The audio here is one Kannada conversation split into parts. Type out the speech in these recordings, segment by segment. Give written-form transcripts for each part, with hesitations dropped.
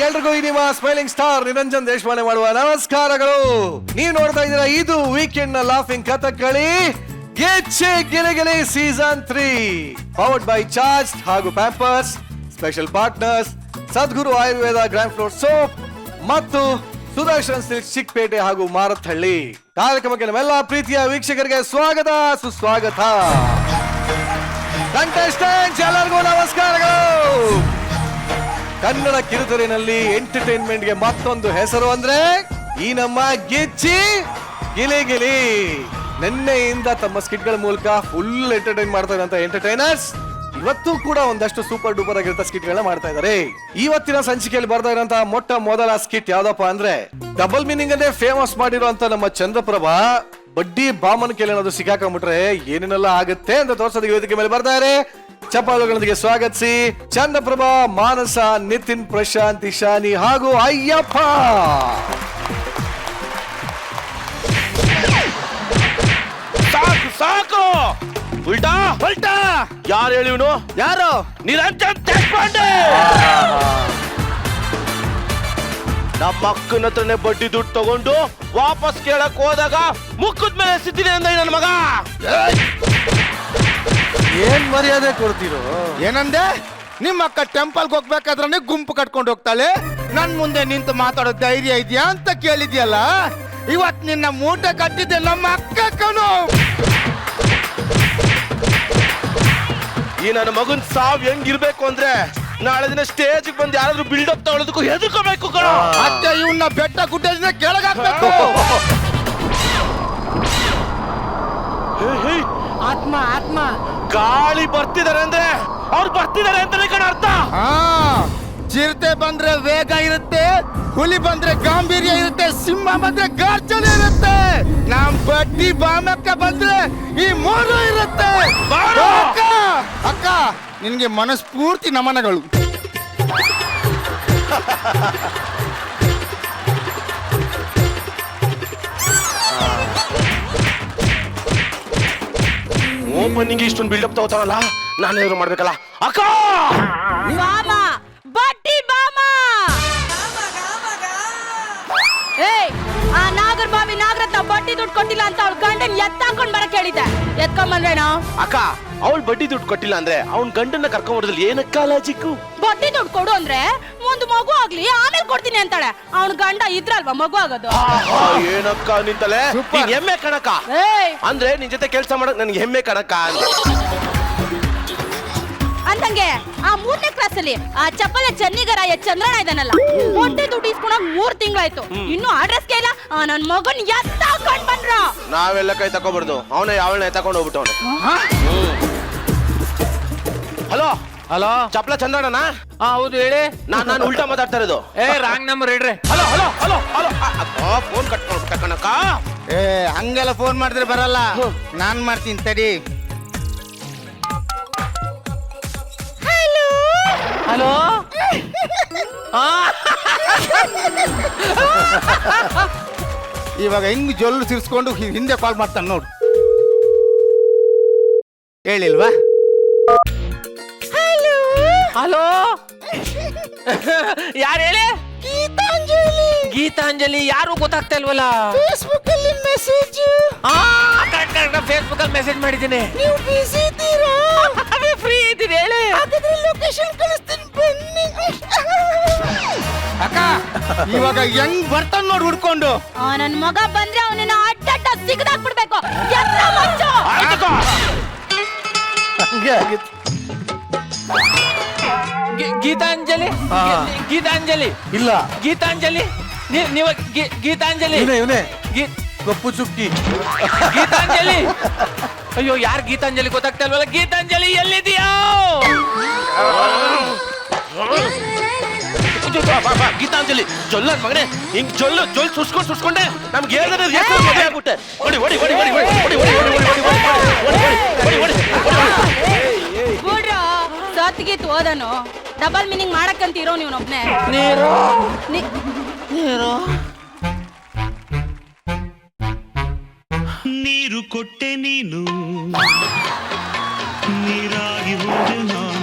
ಎಲ್ರಿಗೂ ಈ ನಿಮ್ಮ ಸ್ಮೈಲಿಂಗ್ ಸ್ಟಾರ್ ನಿರಂಜನ್ ದೇಶಪಾಂಡೆ ಮಾಡುವ ನಮಸ್ಕಾರಗಳು. ನೀವು ನೋಡ್ತಾ ಇದ್ದೀರಾ ಇದು ವೀಕೆಂಡ್ ನ ಲಾಫಿಂಗ್ ಕಥಕ್ಕಳಿ ಗೆಚ್ಚೆ ಗೆಲೆಗೆಲೆ ಸೀಸನ್ 3 ಪವರ್ಡ್ ಬೈ ಚಾರ್ಜ್ ಹಾಗೂ Pampers. Special partners Sadguru Ayurveda grand floor soap ಮತ್ತು ಸುದರ್ಶನ್ ಸಿಲ್ಕ್ ಚಿಕ್ಕಪೇಟೆ ಹಾಗೂ ಮಾರತ್ಹಳ್ಳಿ. ಕಾರ್ಯಕ್ರಮಕ್ಕೆ ನಮ್ಮೆಲ್ಲ ಪ್ರೀತಿಯ ವೀಕ್ಷಕರಿಗೆ ಸ್ವಾಗತ ಸುಸ್ವಾಗತ. ಕಂಟೆಸ್ಟೆಂಟ್ಸ್ ಎಲ್ಲರಿಗೂ ನಮಸ್ಕಾರಗಳು. ಕನ್ನಡ ಕಿರುತೆರೆನಲ್ಲಿ ಎಂಟರ್ಟೈನ್ಮೆಂಟ್ ಗೆ ಮತ್ತೊಂದು ಹೆಸರು ಅಂದ್ರೆ ಈ ನಮ್ಮ ಗೆಚ್ಚಿ ಗಿಲಿ. ನಿನ್ನೆಯಿಂದ ತಮ್ಮ ಸ್ಕಿಟ್ ಗಳ ಮೂಲಕ ಫುಲ್ ಎಂಟರ್ಟೈನ್ ಮಾಡ್ತಾ ಇರುವಂತ ಎಂಟರ್ಟೈನರ್ಸ್ ಇವತ್ತು ಕೂಡ ಒಂದಷ್ಟು ಸೂಪರ್ ಡೂಪರ್ ಆಗಿರೋ ಸ್ಕಿಟ್ ಗಳನ್ನ ಮಾಡ್ತಾ ಇದ್ದಾರೆ. ಇವತ್ತಿನ ಸಂಚಿಕೆಯಲ್ಲಿ ಬರ್ತಾ ಇರುವಂತಹ ಮೊಟ್ಟ ಮೊದಲ ಸ್ಕಿಟ್ ಯಾವ್ದಪ್ಪ ಅಂದ್ರೆ ಡಬಲ್ ಮೀನಿಂಗ್ ಅಲ್ಲೇ ಫೇಮಸ್ ಮಾಡಿರುವಂತ ನಮ್ಮ ಚಂದ್ರಪ್ರಭಾ ಬಡ್ಡಿ ಬಾಮನ್ ಕೇಳಿ ಏನಾದ್ರು ಸಿಕ್ಕಾಕೊಂಡ್ಬಿಟ್ರೆ ಏನೇನೆಲ್ಲ ಆಗುತ್ತೆ ಅಂತ ತೋರ್ಸೋದಕ್ಕೆ ವೇದಿಕೆ ಮೇಲೆ ಬರ್ತಾರೆ. ಚಪ್ಪಾಳುಗಳೊಂದಿಗೆ ಸ್ವಾಗತಿಸಿ ಚಂದ್ರಪ್ರಭಾ, ಮಾನಸ, ನಿತಿನ್, ಪ್ರಶಾಂತ್, ಇಶಾನಿ ಹಾಗೂ ಅಯ್ಯಪ್ಪ. ಸಾಕು ಸಾಕು, ಉಲ್ಟಾ ಉಲ್ಟಾ. ಯಾರು ಹೇಳಿ ಇವನು? ಯಾರು? ನಿರಂಜನ್ ದೇಶಪಾಂಡೆ. ನಮ್ಮ ಅಕ್ಕನ ಹತ್ರನೇ ಬಡ್ಡಿ ದುಡ್ಡು ತಗೊಂಡು ವಾಪಸ್ ಕೇಳಕ್ ಹೋದಾಗ ಮುಖದ ಮೇಲೆ ಸಿದ್ದಿದೆ ಅಂದ ನನ್ನ ಮಗ. ಏನ್ ಮರ್ಯಾದೆ ಕೊಡ್ತೀರೋ? ಏನಂದೆ? ನಿಮ್ಮ ಅಕ್ಕ ಟೆಂಪಲ್ಗೆ ಹೋಗ್ಬೇಕಾದ್ರೆ ಗುಂಪು ಕಟ್ಕೊಂಡು ಹೋಗ್ತಾಳೆ, ನನ್ ಮುಂದೆ ನಿಂತು ಮಾತಾಡೋ ಧೈರ್ಯ ಇದೆಯಾ ಅಂತ ಕೇಳಿದ್ಯಲ್ಲ. ಇವತ್ ನಿನ್ನ ಮೂಟೆ ಕಟ್ಟಿದ್ದೆ ನಮ್ಮ ಅಕ್ಕನು. ಈ ನನ್ನ ಮಗನ್ ಸಾವ್ ಹೆಂಗಿರ್ಬೇಕು ಅಂದ್ರೆ ನಾಳೆ ದಿನ ಸ್ಟೇಜ್ ಬಂದು ಯಾರಾದ್ರೂ ಬಿಲ್ಡಪ್ ತಗೊಳ್ಳೋದಕ್ಕೂ ಹೆದರ್ಕೋಬೇಕು ಕಣ. ಅಷ್ಟೇ, ಇವನ್ನ ಬೆಟ್ಟ ಗುಡ್ಡದಿಂದ ಕೆಳಗಾಕ್ಬೇಕು. ಆತ್ಮ ಆತ್ಮ ಗಾಳಿ ಬರ್ತಿದಾರೆ ಅಂದ್ರೆ ಅವ್ರು ಬರ್ತಿದಾರೆ ಅಂತಾನೆ ಕಣ ಅರ್ಥ. ಚಿರತೆ ಬಂದ್ರೆ ವೇಗ ಇರುತ್ತೆ, ಹುಲಿ ಬಂದ್ರೆ ಗಾಂಭೀರ್ಯ ಇರುತ್ತೆ, ಸಿಂಹ ಬಂದ್ರೆ ಗಾರ್ಜನೆ ಇರುತ್ತೆ. ನಮ್ ಬಡ್ಡಿ ಬಾಮಕ್ಕ ಬಂದ್ರೆ ಈ ಮೂರು ಇರುತ್ತೆ. ಅಕ್ಕ ಅಕ್ಕ, ನಿನ್ಗೆ ಮನಸ್ಫೂರ್ತಿ ನಮನಗಳು. ಓಪನಿಂಗ್ ಇಷ್ಟೊಂದು ಬಿಲ್ಡಪ್ ತಗೋತಾರಲ್ಲ, ನಾನೇನಾದ್ರು ಮಾಡ್ಬೇಕಲ್ಲ. ಅಕ್ಕ ಬಾಮ ಬಡ್ಡಿ ಬಾಮ. ಏಯ್, ಆ ನಾಗರ ಬಾವಿ ನಾಗರತ್ನ ಬಡ್ಡಿ ದುಡ್ಡು ಕೊಟ್ಟಿಲ್ಲ ಅಂತ ಅವಳ ಗಂಡನ್ ಎತ್ತಾಕೊಂಡ್ ಬರಕ್ ಹೇಳಿದ್ದೆ. ಎತ್ಕೊಂಡ್ ಬಂದ್ರೇನೋ? ಅಕ್ಕ, ಅವಳು ಬಡ್ಡಿ ದುಡ್ಡು ಕೊಟ್ಟಿಲ್ಲ ಅಂದ್ರೆ ಅವ್ನ್ ಗಂಡನ್ನ ಕರ್ಕೊಂಡ್ಬರೋದ್ರಲ್ಲಿ ಏನಕ್ಕ ಲಾಜಿಕ್ಕು? ಬಡ್ಡಿ ದುಡ್ಡು ಕೊಡು ಅಂದ್ರೆ ಒಂದು ಮಗು ಆಗ್ಲಿ ಆಮೇಲೆ ಕೊಡ್ತೀನಿ ಅಂತಾಳೆ. ಅವನ ಗಂಡ ಇದ್ರಲ್ವಾ ಮಗು ಆಗೋದು. ಏನಕ್ಕ ನಿಂತಲೆ ನೀನ್ ಹೆಮ್ಮೆ ಕಣಕ್ಕ. ಏಯ್, ಅಂದ್ರೆ ನಿನ್ ಜೊತೆ ಕೆಲಸ ಮಾಡಕ್ ನನ್ಗೆ ಹೆಮ್ಮೆ ಕಣಕ್ಕ ಅಂತ. ಅಂದಂಗೆ ಆ 3ನೇ ಕ್ಲಾಸ್ ಅಲ್ಲಿ ಆ ಚಪ್ಪಲ ಚನ್ನಿಗರಾಯ ಚಂದ್ರಣ್ಣ ಇದಾನಲ್ಲ, ಬಡ್ಡಿ ದುಡ್ಡು ಇಸ್ಕೊಂಡೋಗ್ 3 ತಿಂಗಳಾಯ್ತು, ಇನ್ನು ಅಡ್ರೆಸ್ ಕೇಳ. ನನ್ ಮಗನ್ ಎತ್ತಾಕೊಂಡ್ ಬಂದ್ರ. ನಾವೆಲ್ಲ ಕೈ ತಕೊಂಡ್ಬಾರ್ದು, ಅವನೇ ಅವಳನ್ನ ತಗೊಂಡ್ ಹೋಗ್ಬಿಟ್ಟು ಅವನು. ಹಲೋ ಹಲೋ, ಚಪ್ಲ ಚಂದ್ರಣ್ಣ? ಹೌದು ಹೇಳಿ. ನಾನು ಉಲ್ಟಾ ಮಾತಾಡ್ತಾ ಇರೋದು. ರಾಂಗ್ ನಂಬರ್ ಹೇಳ್ರಿ. Hello hello hello hello. Phone ಕಟ್ಕೊಂಡ್ಬಿಟ್ಟ ಕಣಕ್ಕ. ಹಂಗೆಲ್ಲ ಫೋನ್ ಮಾಡಿದ್ರೆ ಬರಲ್ಲ, ನಾನ್ ಮಾಡ್ತೀನಿ ತಡಿ. ಹಲೋ, ಇವಾಗ ಹೆಂಗ್ ಜೊಲ್ಲು ಸಿರ್ಸ್ಕೊಂಡು ಹಿಂದೆ ಕಾಲ್ ಮಾಡ್ತಾನೆ ನೋಡು. ಹೇಳಿಲ್ವಾ? ಹಲೋ, ಯಾರು ಹೇಳಿ? ಗೀತಾಂಜಲಿ ಯಾರು ಗೊತ್ತಾಗ್ತಾ ಇಲ್ವಲ್ಲ. ಫೇಸ್ಬುಕ್ ಅಲ್ಲಿ ಮೆಸೇಜ್. ಫೇಸ್ಬುಕ್ ಅಲ್ಲಿ ಮೆಸೇಜ್ ಮಾಡಿದ್ದೀನಿ. ನೀವು ಬಿಸಿ ಇದ್ದೀರಾ? ಫ್ರೀ ಇದ್ದೀನಿ ಹೇಳಿ. ಹಾಗಾದ್ರೆ ಲೊಕೇಶನ್ ಕಳಿಸ್ತೀನಿ ಬನ್ನಿ. ಅಕ್ಕ, ಇವಾಗ ಹೆಂಗ್ ಬರ್ತಾನ ನೋಡಿ ಹುಡ್ಕೊಂಡು. ನನ್ ಮಗ ಬಂದ್ರೆ ಅವನನ್ನ ಅಡ್ಡ ಸಿಗದಾಕ್ಬಿಡ್ಬೇಕು. ಎತ್ರ ಮಂಚು. ಹಂಗೆ ಆಗಿತ್ತು. ಗೀತಾಂಜಲಿ, ಗೀತಾಂಜಲಿ ಇಲ್ಲ, ಗೀತಾಂಜಲಿ ನೀವು ಗೀತಾಂಜಲಿ. ಇವನೇ ಕಪ್ಪು ಚುಕ್ಕಿ ಗೀತಾಂಜಲಿ. ಅಯ್ಯೋ, ಯಾರು ಗೀತಾಂಜಲಿ ಗೊತ್ತಾಗ್ತಾ ಇಲ್ವಲ್ಲ. ಗೀತಾಂಜಲಿ ಎಲ್ಲಿದೆಯಾ? ಗೀತಾಂಜಲಿ ಜೊಲ್ಲ ಮಗನೇ, ಹಿಂಗ್ ಜೊಲ್ಲು ಸುಸ್ಕೊಂಡೆ ನಮ್ಗೆ ಮದುವೆ ಆಗ್ಬಿಟ್ಟೆ. ಹೊಡಿ ಹೊಡಿ ಹೊಡಿ ಹೊಡಿ ಹೊಡಿ ಹೊಡಿ ಹೊಡಿ ಹೊಡಿ ಹೊಡಿ ಹೊಡಿ. ಬಿಡ್ರ, ಸತ್ಗೀತ್ ಓದನು ಡಬಲ್ ಮೀನಿಂಗ್ ಮಾಡಕ್ಕಂತ ಇರೋ ನೀವನೊಬ್ನೇ. ನೀರು ನೀರು ನೀರು ಕೊಟ್ಟೆ ನೀನು, ನೀರಾಗಿ ಹೋದೆ ನಾನು,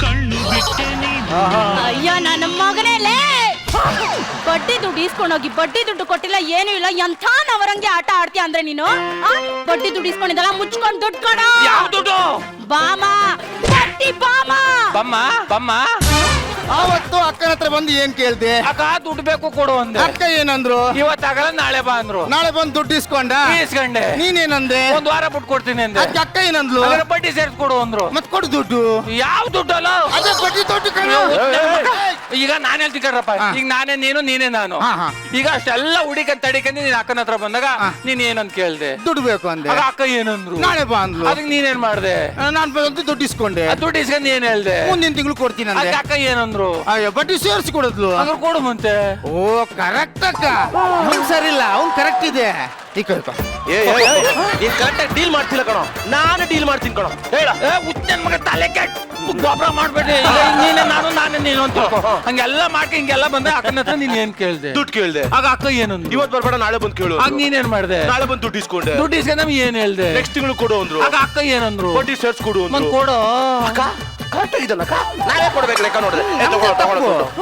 ಕಣ್ಣು ಬಿಟ್ಟೆ ನೀನು, ಬಡ್ಡಿ ದುಡ್ಡು ಇಸ್ಕೊಂಡೋಗಿ ಬಡ್ಡಿ ದುಡ್ಡು ಕೊಟ್ಟಿಲ್ಲ ಏನೂ ಇಲ್ಲ ಎಂಥ ನವರಂಗೆ ಆಟ ಆಡ್ತೀಯ ಅಂದ್ರೆ ನೀನು ಆ? ಬಡ್ಡಿ ದುಡ್ಡು ಇಸ್ಕೊಂಡಿದ್ದಲ್ಲ ಮುಚ್ಕೊಂಡ್ ದುಡ್ಡು ಕೊಡ ಯಾವ ದುಡ್ಡು? ಬಾಮ ಬಡ್ಡಿ ಬಾಮ ಬಮ್ಮ ಬಮ್ಮ ಆವತ್ತು ಅಕ್ಕನ ಹತ್ರ ಬಂದು ಏನ್ ಕೇಳ್ದೆ? ಅಕ್ಕ ದುಡ್ಡು ಬೇಕು ಕೊಡು ಅಂದೆ. ಅಕ್ಕ ಏನಂದ್ರು? ಇವತ್ತಾಗಲ್ಲ ನಾಳೆ ಬಾ ಅಂದ್ರು. ನಾಳೆ ಬಂದು ದುಡ್ಡು ಇಸ್ಕೊಂಡ? ಇಸ್ಕೊಂಡೆ. ನೀನೇನಂದೆ? ಒಂದ್ ವಾರ ಬಿಟ್ಟು ಕೊಡ್ತೀನಿ ಅಂದೆ. ಅದಕ್ಕೆ ಅಕ್ಕ ಏನಂದ್ಲು? ಅದರ ಬಡ್ಡಿ ಸೇರ್ಸ್ಕೊಡು ಅಂದ್ರು. ಮತ್ ಕೊಡು ದುಡ್ಡು. ಯಾವ ದುಡ್ಡು ಅಲ್ಲ ಅದೇ ಬಡ್ಡಿ ದುಡ್ಡು ಕಣೋ. ಈಗ ನಾನೇ ಹೇಳ್ತಿಕಡ್ರಪ್ಪ, ಈಗ ನಾನೇ ನೀನು ನೀನೇ ನಾನು. ಹಾ, ಹಾ. ಈಗ ಅಷ್ಟೆಲ್ಲ ಹುಡಿಕಂತ ತಡಿಕಂದು ನೀನ್ ಅಕ್ಕನ ಹತ್ರ ಬಂದಾಗ ನೀನ್ ಏನಂತ ಕೇಳ್ದೆ? ದುಡ್ಡು ಬೇಕು ಅಂದೆ. ಆಗ ಅಕ್ಕ ಏನಂದ್ರು? ನಾಳೆ ಬಾ ಅಂದ್ಲು. ಅದಕ್ಕೆ ನೀನೇನ್ ಮಾಡ್ದೆ? ನಾನ್ ಬಂದು ದುಡ್ಡು ಇಸ್ಕೊಂಡೆ. ಆ ದುಡ್ಡು ಇಸ್ಕೊಂಡ್ ಏನ್ ಹೇಳ್ದೆ? ಮುಂದಿನ ತಿಂಗಳು ಕೊಡ್ತೀನಿ ಅಂದೆ. ಅದಕ್ಕೆ ಅಕ್ಕ ಏನಂದ್ರು? ಅಯ್ಯೋ ಬಡ್ಡಿ ಸೇರಿಸಿ ಕೊಡದ್ಲು. ಅದ್ರ ಕೊಡು ಮುಂಚೆ. ಓ ಕರೆಕ್ಟ್ ಅಕ್ಕ. ಅವ್ನ್ ಸರಿಲ್ಲ, ಅವ್ನ್ ಕರೆಕ್ಟ್ ಇದೆ. ಈ ಕಳ್ಕೊ. ನೀನ್ ಕರೆಕ್ಟಾಗಿ ಡೀಲ್ ಮಾಡ್ತಿಲ್ಲ ಕಣೋ, ನಾನು ಡೀಲ್ ಮಾಡ್ತೀನಿ ಕಣೋ. ಹೇಳ ಹುಚ್ಚನ್ ಮಗ ತಲೆ ಕೆಟ್ಟ ಗೊಬ್ಬರ ಮಾಡ್ಬೇಡಿ. ಈಗ ನೀನೆ ನಾನು ನಾನೇ ನೀನು ಅಂತ ಹಂಗೆಲ್ಲ ಮಾಡ್ಕ ಹಿಂಗೆಲ್ಲ ಬಂದೆ. ಅಕ್ಕನ ಹತ್ರ ನೀನ್ ಏನ್ ಕೇಳ್ದೆ? ದುಡ್ಡು ಕೇಳ್ದೆ. ಆಗ ಅಕ್ಕ ಏನಂದ್ರು? ಇವತ್ ಬರ್ಬೇಡ ನಾಳೆ ಬಂದು ಕೇಳು. ಆಗ ನೀನೇನ್ ಮಾಡ್ದೆ? ನಾಳೆ ಬಂದು ದುಡ್ಡು ಇಸ್ಕೊಂಡೆ. ದುಡ್ಡು ಇಸ್ಕೊಂಡ್ ನಮ್ಗೆ ಏನ್ ಹೇಳ್ದೆ? ನೆಕ್ಸ್ಟ್ ತಿಂಗಳು ಕೊಡು ಅಂದ್ರು. ಆಗ ಅಕ್ಕ ಏನಂದ್ರು? ಬಡ್ಡಿ ಸೇರ್ಸ್ ಕೊಡು ಒಂದ್ ಅಂದ್ರು. ಕೊಡು. ಅಕ್ಕ ಕರೆಕ್ಟ್ ಆಗಿದಲ್ಲ ಅಕ್ಕ, ನಾವೇ ಕೊಡ್ಬೇಕು ಲೆಕ್ಕ ನೋಡಿದ್ರೆ.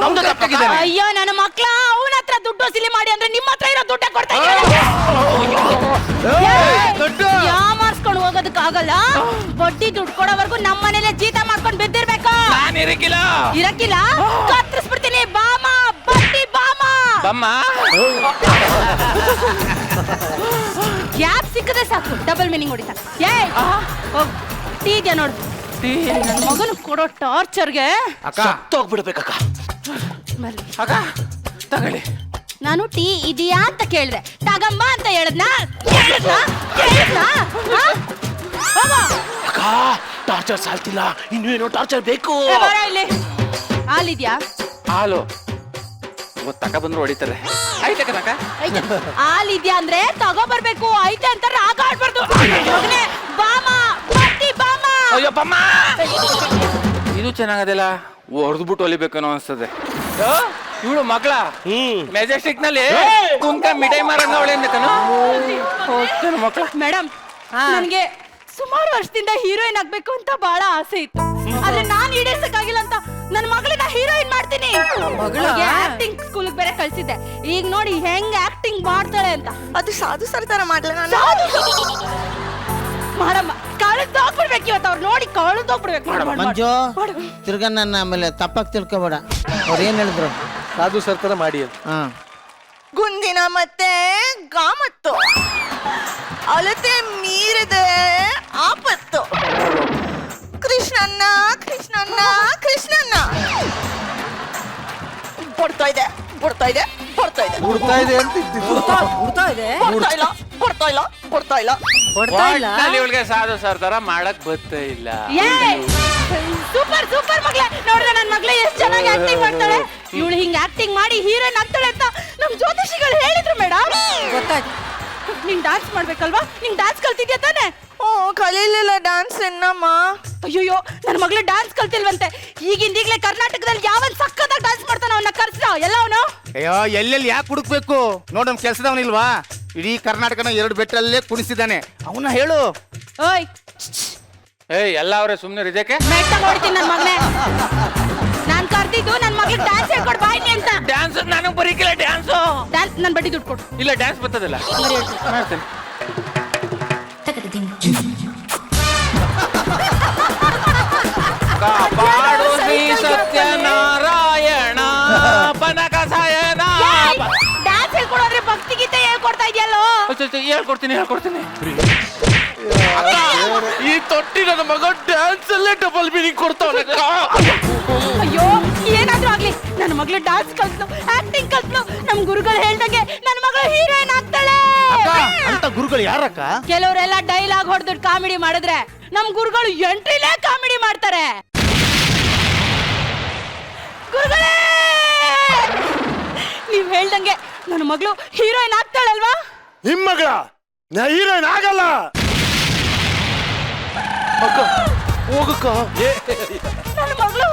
ನಮ್ದು ತಪ್ಪಾಗಿದೆ. ಅಯ್ಯೋ ನನ್ನ ಮಕ್ಳ ಅವನ ಹತ್ರ ದುಡ್ಡು ವಸೂಲಿ ಮಾಡಿ ಅಂದ್ರೆ ನಿಮ್ಮ ಹತ್ರ ಇರೋ ದುಡ್ಡ ಕೊಡ್ತಾ ದುಡ್ಡು. ಯಾಮಾರ್ಸ್ಕೊಂಡು ಹೋಗೋದಕ್ಕಾಗಲ್ಲ. ಬಡ್ಡಿ ದುಡ್ಡು ಕೊಡೋವರೆಗೂ ನಮ್ಮ ಮನೇಲೆ ಜೀತ ಮಾಡ್ಕೊಂಡು ಬಿದ್ದಿರ್ಬೇಕು. ನಾನ್ ಇರಕ್ಕಿಲ್ಲ. ಇರಕ್ಕಿಲ್ಲ ಕತ್ತರಿಸ್ಬಿಡ್ತೀನಿ. ಬಾಮ ಬಡ್ಡಿ ಬಾಮ. ಬಮ್ಮ ಗ್ಯಾಪ್ ಸಿಕ್ಕದೆ ಸಾಕು ಡಬಲ್ ಮೀನಿಂಗ್ ಹೊಡಿತಾ. ಏಯ್ ಹೋಗ್ ಟೀ ಇದೆಯಾ ನೋಡು. ನನ್ನ ಮಗನ ಕೊಡೋ ಟಾರ್ಚರ್ಗೆ ಅಕ್ಕ ಸತ್ತೋಗ್ಬಿಡ್ಬೇಕಕ್ಕ. ಬರ್ಲಿ. ಅಕ್ಕ ತಗೊಳ್ಳಿ. ನಾನು ಟೀ ಇದೆಯಾ ಅಂತ ಕೇಳಿದೆ, ತಗಮ್ಮ ಅಂತ ಹೇಳದ್ನಾ? ಅಕ್ಕ ಟಾರ್ಚರ್ ಸಾಲ್ತಿಲ್ಲ, ಇನ್ನು ಏನೋ ಟಾರ್ಚರ್ ಬೇಕು. ಇಲ್ಲಿ ಹಾಲಿದ್ಯಾ? ಹಾಲು ತಕ ಬಂದ್ರು ಹೊಡಿತಾರೆ. ಆಯ್ತ ಕನಕ ಹಾಲಿದ್ಯಾ ಅಂದ್ರೆ ತಗೋ ಬರ್ಬೇಕು. ಐತೆ ಅಂತ ರಾಗ ಆಡ್ಬಾರ್ದು. ಮಗನೇ ಬಾಮ ಬಡ್ಡಿ ಬಾಮ. ಅಯ್ಯೋ ಬಮ್ಮ ಇದು ಚೆನ್ನಾಗದಿಲ್ಲ, ಹೊಡೆದ್ಬಿಟ್ಟು ಹೊಲಿಬೇಕನ್ನೋ ಅನ್ಸ್ತದೆ. ಇವಳು ಮಗಳ ಮೆಜೆಸ್ಟಿಕ್ ನಲ್ಲಿ ಕುಂಕ ಮಿಠಾಯಿ ಮಾರಣ್ಣ ಅವಳೆ ಮಕ್ಕಳ. ಮೇಡಮ್ ನನಗೆ ಸುಮಾರು ವರ್ಷದಿಂದ ಹೀರೋಯಿನ್ ಆಗ್ಬೇಕು ಅಂತ ಬಹಳ ಆಸೆ ಇತ್ತು. ಆದ್ರೆ ನಾನ್ ಈಡೇರ್ಸಕ್ಕಾಗಿಲ್ಲ ಅಂತ ನನ್ನ ಮಗಳನ್ನ ಹೀರೋಯಿನ್ ಮಾಡ್ತೀನಿ. ಆಕ್ಟಿಂಗ್ ಸ್ಕೂಲ್ ಬೇರೆ ಕಳ್ಸಿದ್ದೆ. ಈಗ ನೋಡಿ ಹೆಂಗ್ ಆಕ್ಟಿಂಗ್ ಮಾಡ್ತಾಳೆ ಅಂತ. ಅದು ಸಾಧು ಸರ್ ತರ ಮಾಡ್ಲ ನಾನು. ಮಾಡಮ್ಮ ಕಳೆದೋಗ್ಬಿಡ್ಬೇಕು ಇವತ್ತು. ಅವ್ರು ನೋಡಿ ಕಳೆದೋಗ್ಬಿಡ್ಬೇಕು. ಮಂಜು ತಿರ್ಗಾ ನನ್ನ ಆಮೇಲೆ ತಪ್ಪಾಗಿ ತಿಳ್ಕೊಬೇಡ. ಅವ್ರು ಏನ್ ಹೇಳಿದ್ರು? ಸಾಧು ಸರ್ ತರ ಮಾಡಿ ಅಂತ. ಹಾ ಗುಂದಿನ ಮತ್ತೆ ಗಾಮತ್ತು ಅಳತೆ ಮೀರಿದೆ ಆಪತ್ತು. ಕೃಷ್ಣಣ್ಣ ಕೃಷ್ಣಣ್ಣ ಕೃಷ್ಣಣ್ಣ ಕೊಡ್ತಾ ಇದೆ ಕೊಡ್ತಾ ಇದೆ ಕೊಡ್ತಾ ಇದೆ ಹುಡ್ತಾ ಇದೆ ಅಂತ ಇದ್ದಿದ್ದು. ಕೊಡ್ತಾ ಇಲ್ಲ ಕೊಡ್ತಾ ಇಲ್ಲ ಕೊಡ್ತಾ ಇಲ್ಲ ಕೊಡ್ತಾ ಇಲ್ಲ. ಇವಳಿಗೆ ಸಾಧು ಸರ್ ತರ ಮಾಡಕ್ ಬರ್ತೇ ಇಲ್ಲ. ಸೂಪರ್ ಸೂಪರ್ ಮಗ್ಳೆ. ನೋಡ್ದ ನನ್ ಮಗ್ಳೆ ಎಷ್ಟ್ ಚೆನ್ನಾಗಿ ಆಕ್ಟಿಂಗ್ ಮಾಡ್ತಾಳೆ. ಇವಳು ಹಿಂಗ್ ಆಕ್ಟಿಂಗ್ ಮಾಡಿ ಹೀರೋಯಿನ್ ಆಗ್ತಾಳೆ ಅಂತ ನಮ್ ಜ್ಯೋತಿಷಿಗಳು ಹೇಳಿದ್ರು ಮೇಡಮ್. ಗೊತ್ತಾಯ್ತು. ನೀನ್ ಡಾನ್ಸ್ ಮಾಡ್ಬೇಕಲ್ವಾ? ನಿಂಗ್ ಡಾನ್ಸ್ ಕಲ್ತಿದ್ಯಾ ತಾನೆ? ಕಲೀಲಿಲ್ಲ ಡ್ಯಾನ್ಸ್ ಎನ್ನಮ್ಮ. ಅಯ್ಯೋಯ್ಯೋ ನನ್ನ ಮಗಳು ಡಾನ್ಸ್ ಕಲ್ತಿಲ್ವಂತೆ. ಈಗಿಂದೀಗ್ಲೇ ಕರ್ನಾಟಕದಲ್ಲಿ ಯಾವನ್ ಸಕ್ಕತ್ತಾಗಿ ಡಾನ್ಸ್ ಮಾಡ್ತಾನ ಅವನ್ನ ಕರ್ಸ ಎಲ್ಲ ಅವನು. ಅಯ್ಯೋ ಎಲ್ಲೆಲ್ಲಿ ಯಾಕೆ ಹುಡುಕ್ಬೇಕು? ನೋಡಮ್ ಕೆಲ್ಸದವನಿಲ್ವಾ? ಇಡೀ ಕರ್ನಾಟಕನ 2 ಬೆಟ್ಟಲ್ಲೇ ಕುಣಿಸಿದಾನೆ. ಅವನ್ನ ಹೇಳು. ಓಯ್ ಏಯ್ ಎಲ್ಲ ಅವ್ರೆ ಸುಮ್ನೆ ರಿಜಕ್ಕೆ ಮೆಟ್ಟ ನೋಡ್ತೀನಿ ನನ್ನ ಮಗನೇ. ನಾನ್ ಕರ್ದಿದ್ದು ನನ್ನ ಮಗಳಿಗೆ ಡ್ಯಾನ್ಸ್ ಹೇಳ್ಕೊಡ್ ಬಾಯ್ನಿ ಅಂತ. ಡ್ಯಾನ್ಸ್ ನನಗೆ ಬರೀಕಿಲ್ಲ. ಡ್ಯಾನ್ಸ್ ಡ್ಯಾನ್ಸ್ ನನ್ ಬಡ್ಡಿ ದುಡ್ಡು ಕೊಡು. ಇಲ್ಲ ಡ್ಯಾನ್ಸ್ ಬರ್ತದಲ್ಲ ಮಾಡ್ತೇನೆ. ಕಾಪಾಡು ಶ್ರೀ ಸತ್ಯನಾರಾಯಣ ಪನಕ ಸಾಯನ. ಡ್ಯಾನ್ಸ್ ಹೇಳ್ಕೊಡೋದ್ರೆ ಭಕ್ತಿ ಗೀತೆ ಹೇಳ್ಕೊಡ್ತಾ ಇದೆಯಲ್ಲೋ. ಹೇಳ್ಕೊಡ್ತೀನಿ ಹೇಳ್ಕೊಡ್ತೀನಿ. ಈ ತೊಟ್ಟಿ ನನ್ನ ಮಗ ಡ್ಯಾನ್ಸ್ ಅಲ್ಲೇ ಡಬಲ್ ಮೀನಿಂಗ್ ಕೊಡ್ತಾವನೆ. ಅಯ್ಯೋ ಏನಾದ್ರೂ ಆಗ್ಲಿ ನನ್ನ ಮಗಳು ಡಾನ್ಸ್ ಕಲ್ತ್ಲು, ಆಕ್ಟಿಂಗ್ ಕಲ್ತ್ಲು. ನಮ್ ಗುರುಗಳು ಹೇಳ್ದಂಗೆ ನನ್ನ ಮಗಳು ಹೀರೋಯಿನ್ ಆಗ್ತಾಳೆ. ಅಂತ ಗುರುಗಳು ಯಾರಕ್ಕ? ಕೆಲವರೆಲ್ಲ ಡೈಲಾಗ್ ಹೊಡೆದು ಕಾಮಿಡಿ ಮಾಡಿದ್ರೆ ನಮ್ ಗುರುಗಳು ಎಂಟ್ರಿಲೇ ಕಾಮಿಡಿ ಮಾಡ್ತಾರೆ. ಗುರುಗಳೇ ನೀವ್ ಹೇಳ್ದಂಗೆ ನನ್ನ ಮಗಳು ಹೀರೋಯಿನ್ ಆಗ್ತಾಳಲ್ವಾ? ನಿಮ್ ಮಗಳ ನಾ ಹೀರೋಯಿನ್ ಆಗಲ್ಲ. ಅಕ್ಕ ಹೋಗಕ್ಕ. ನನ್ನ ಮಗಳು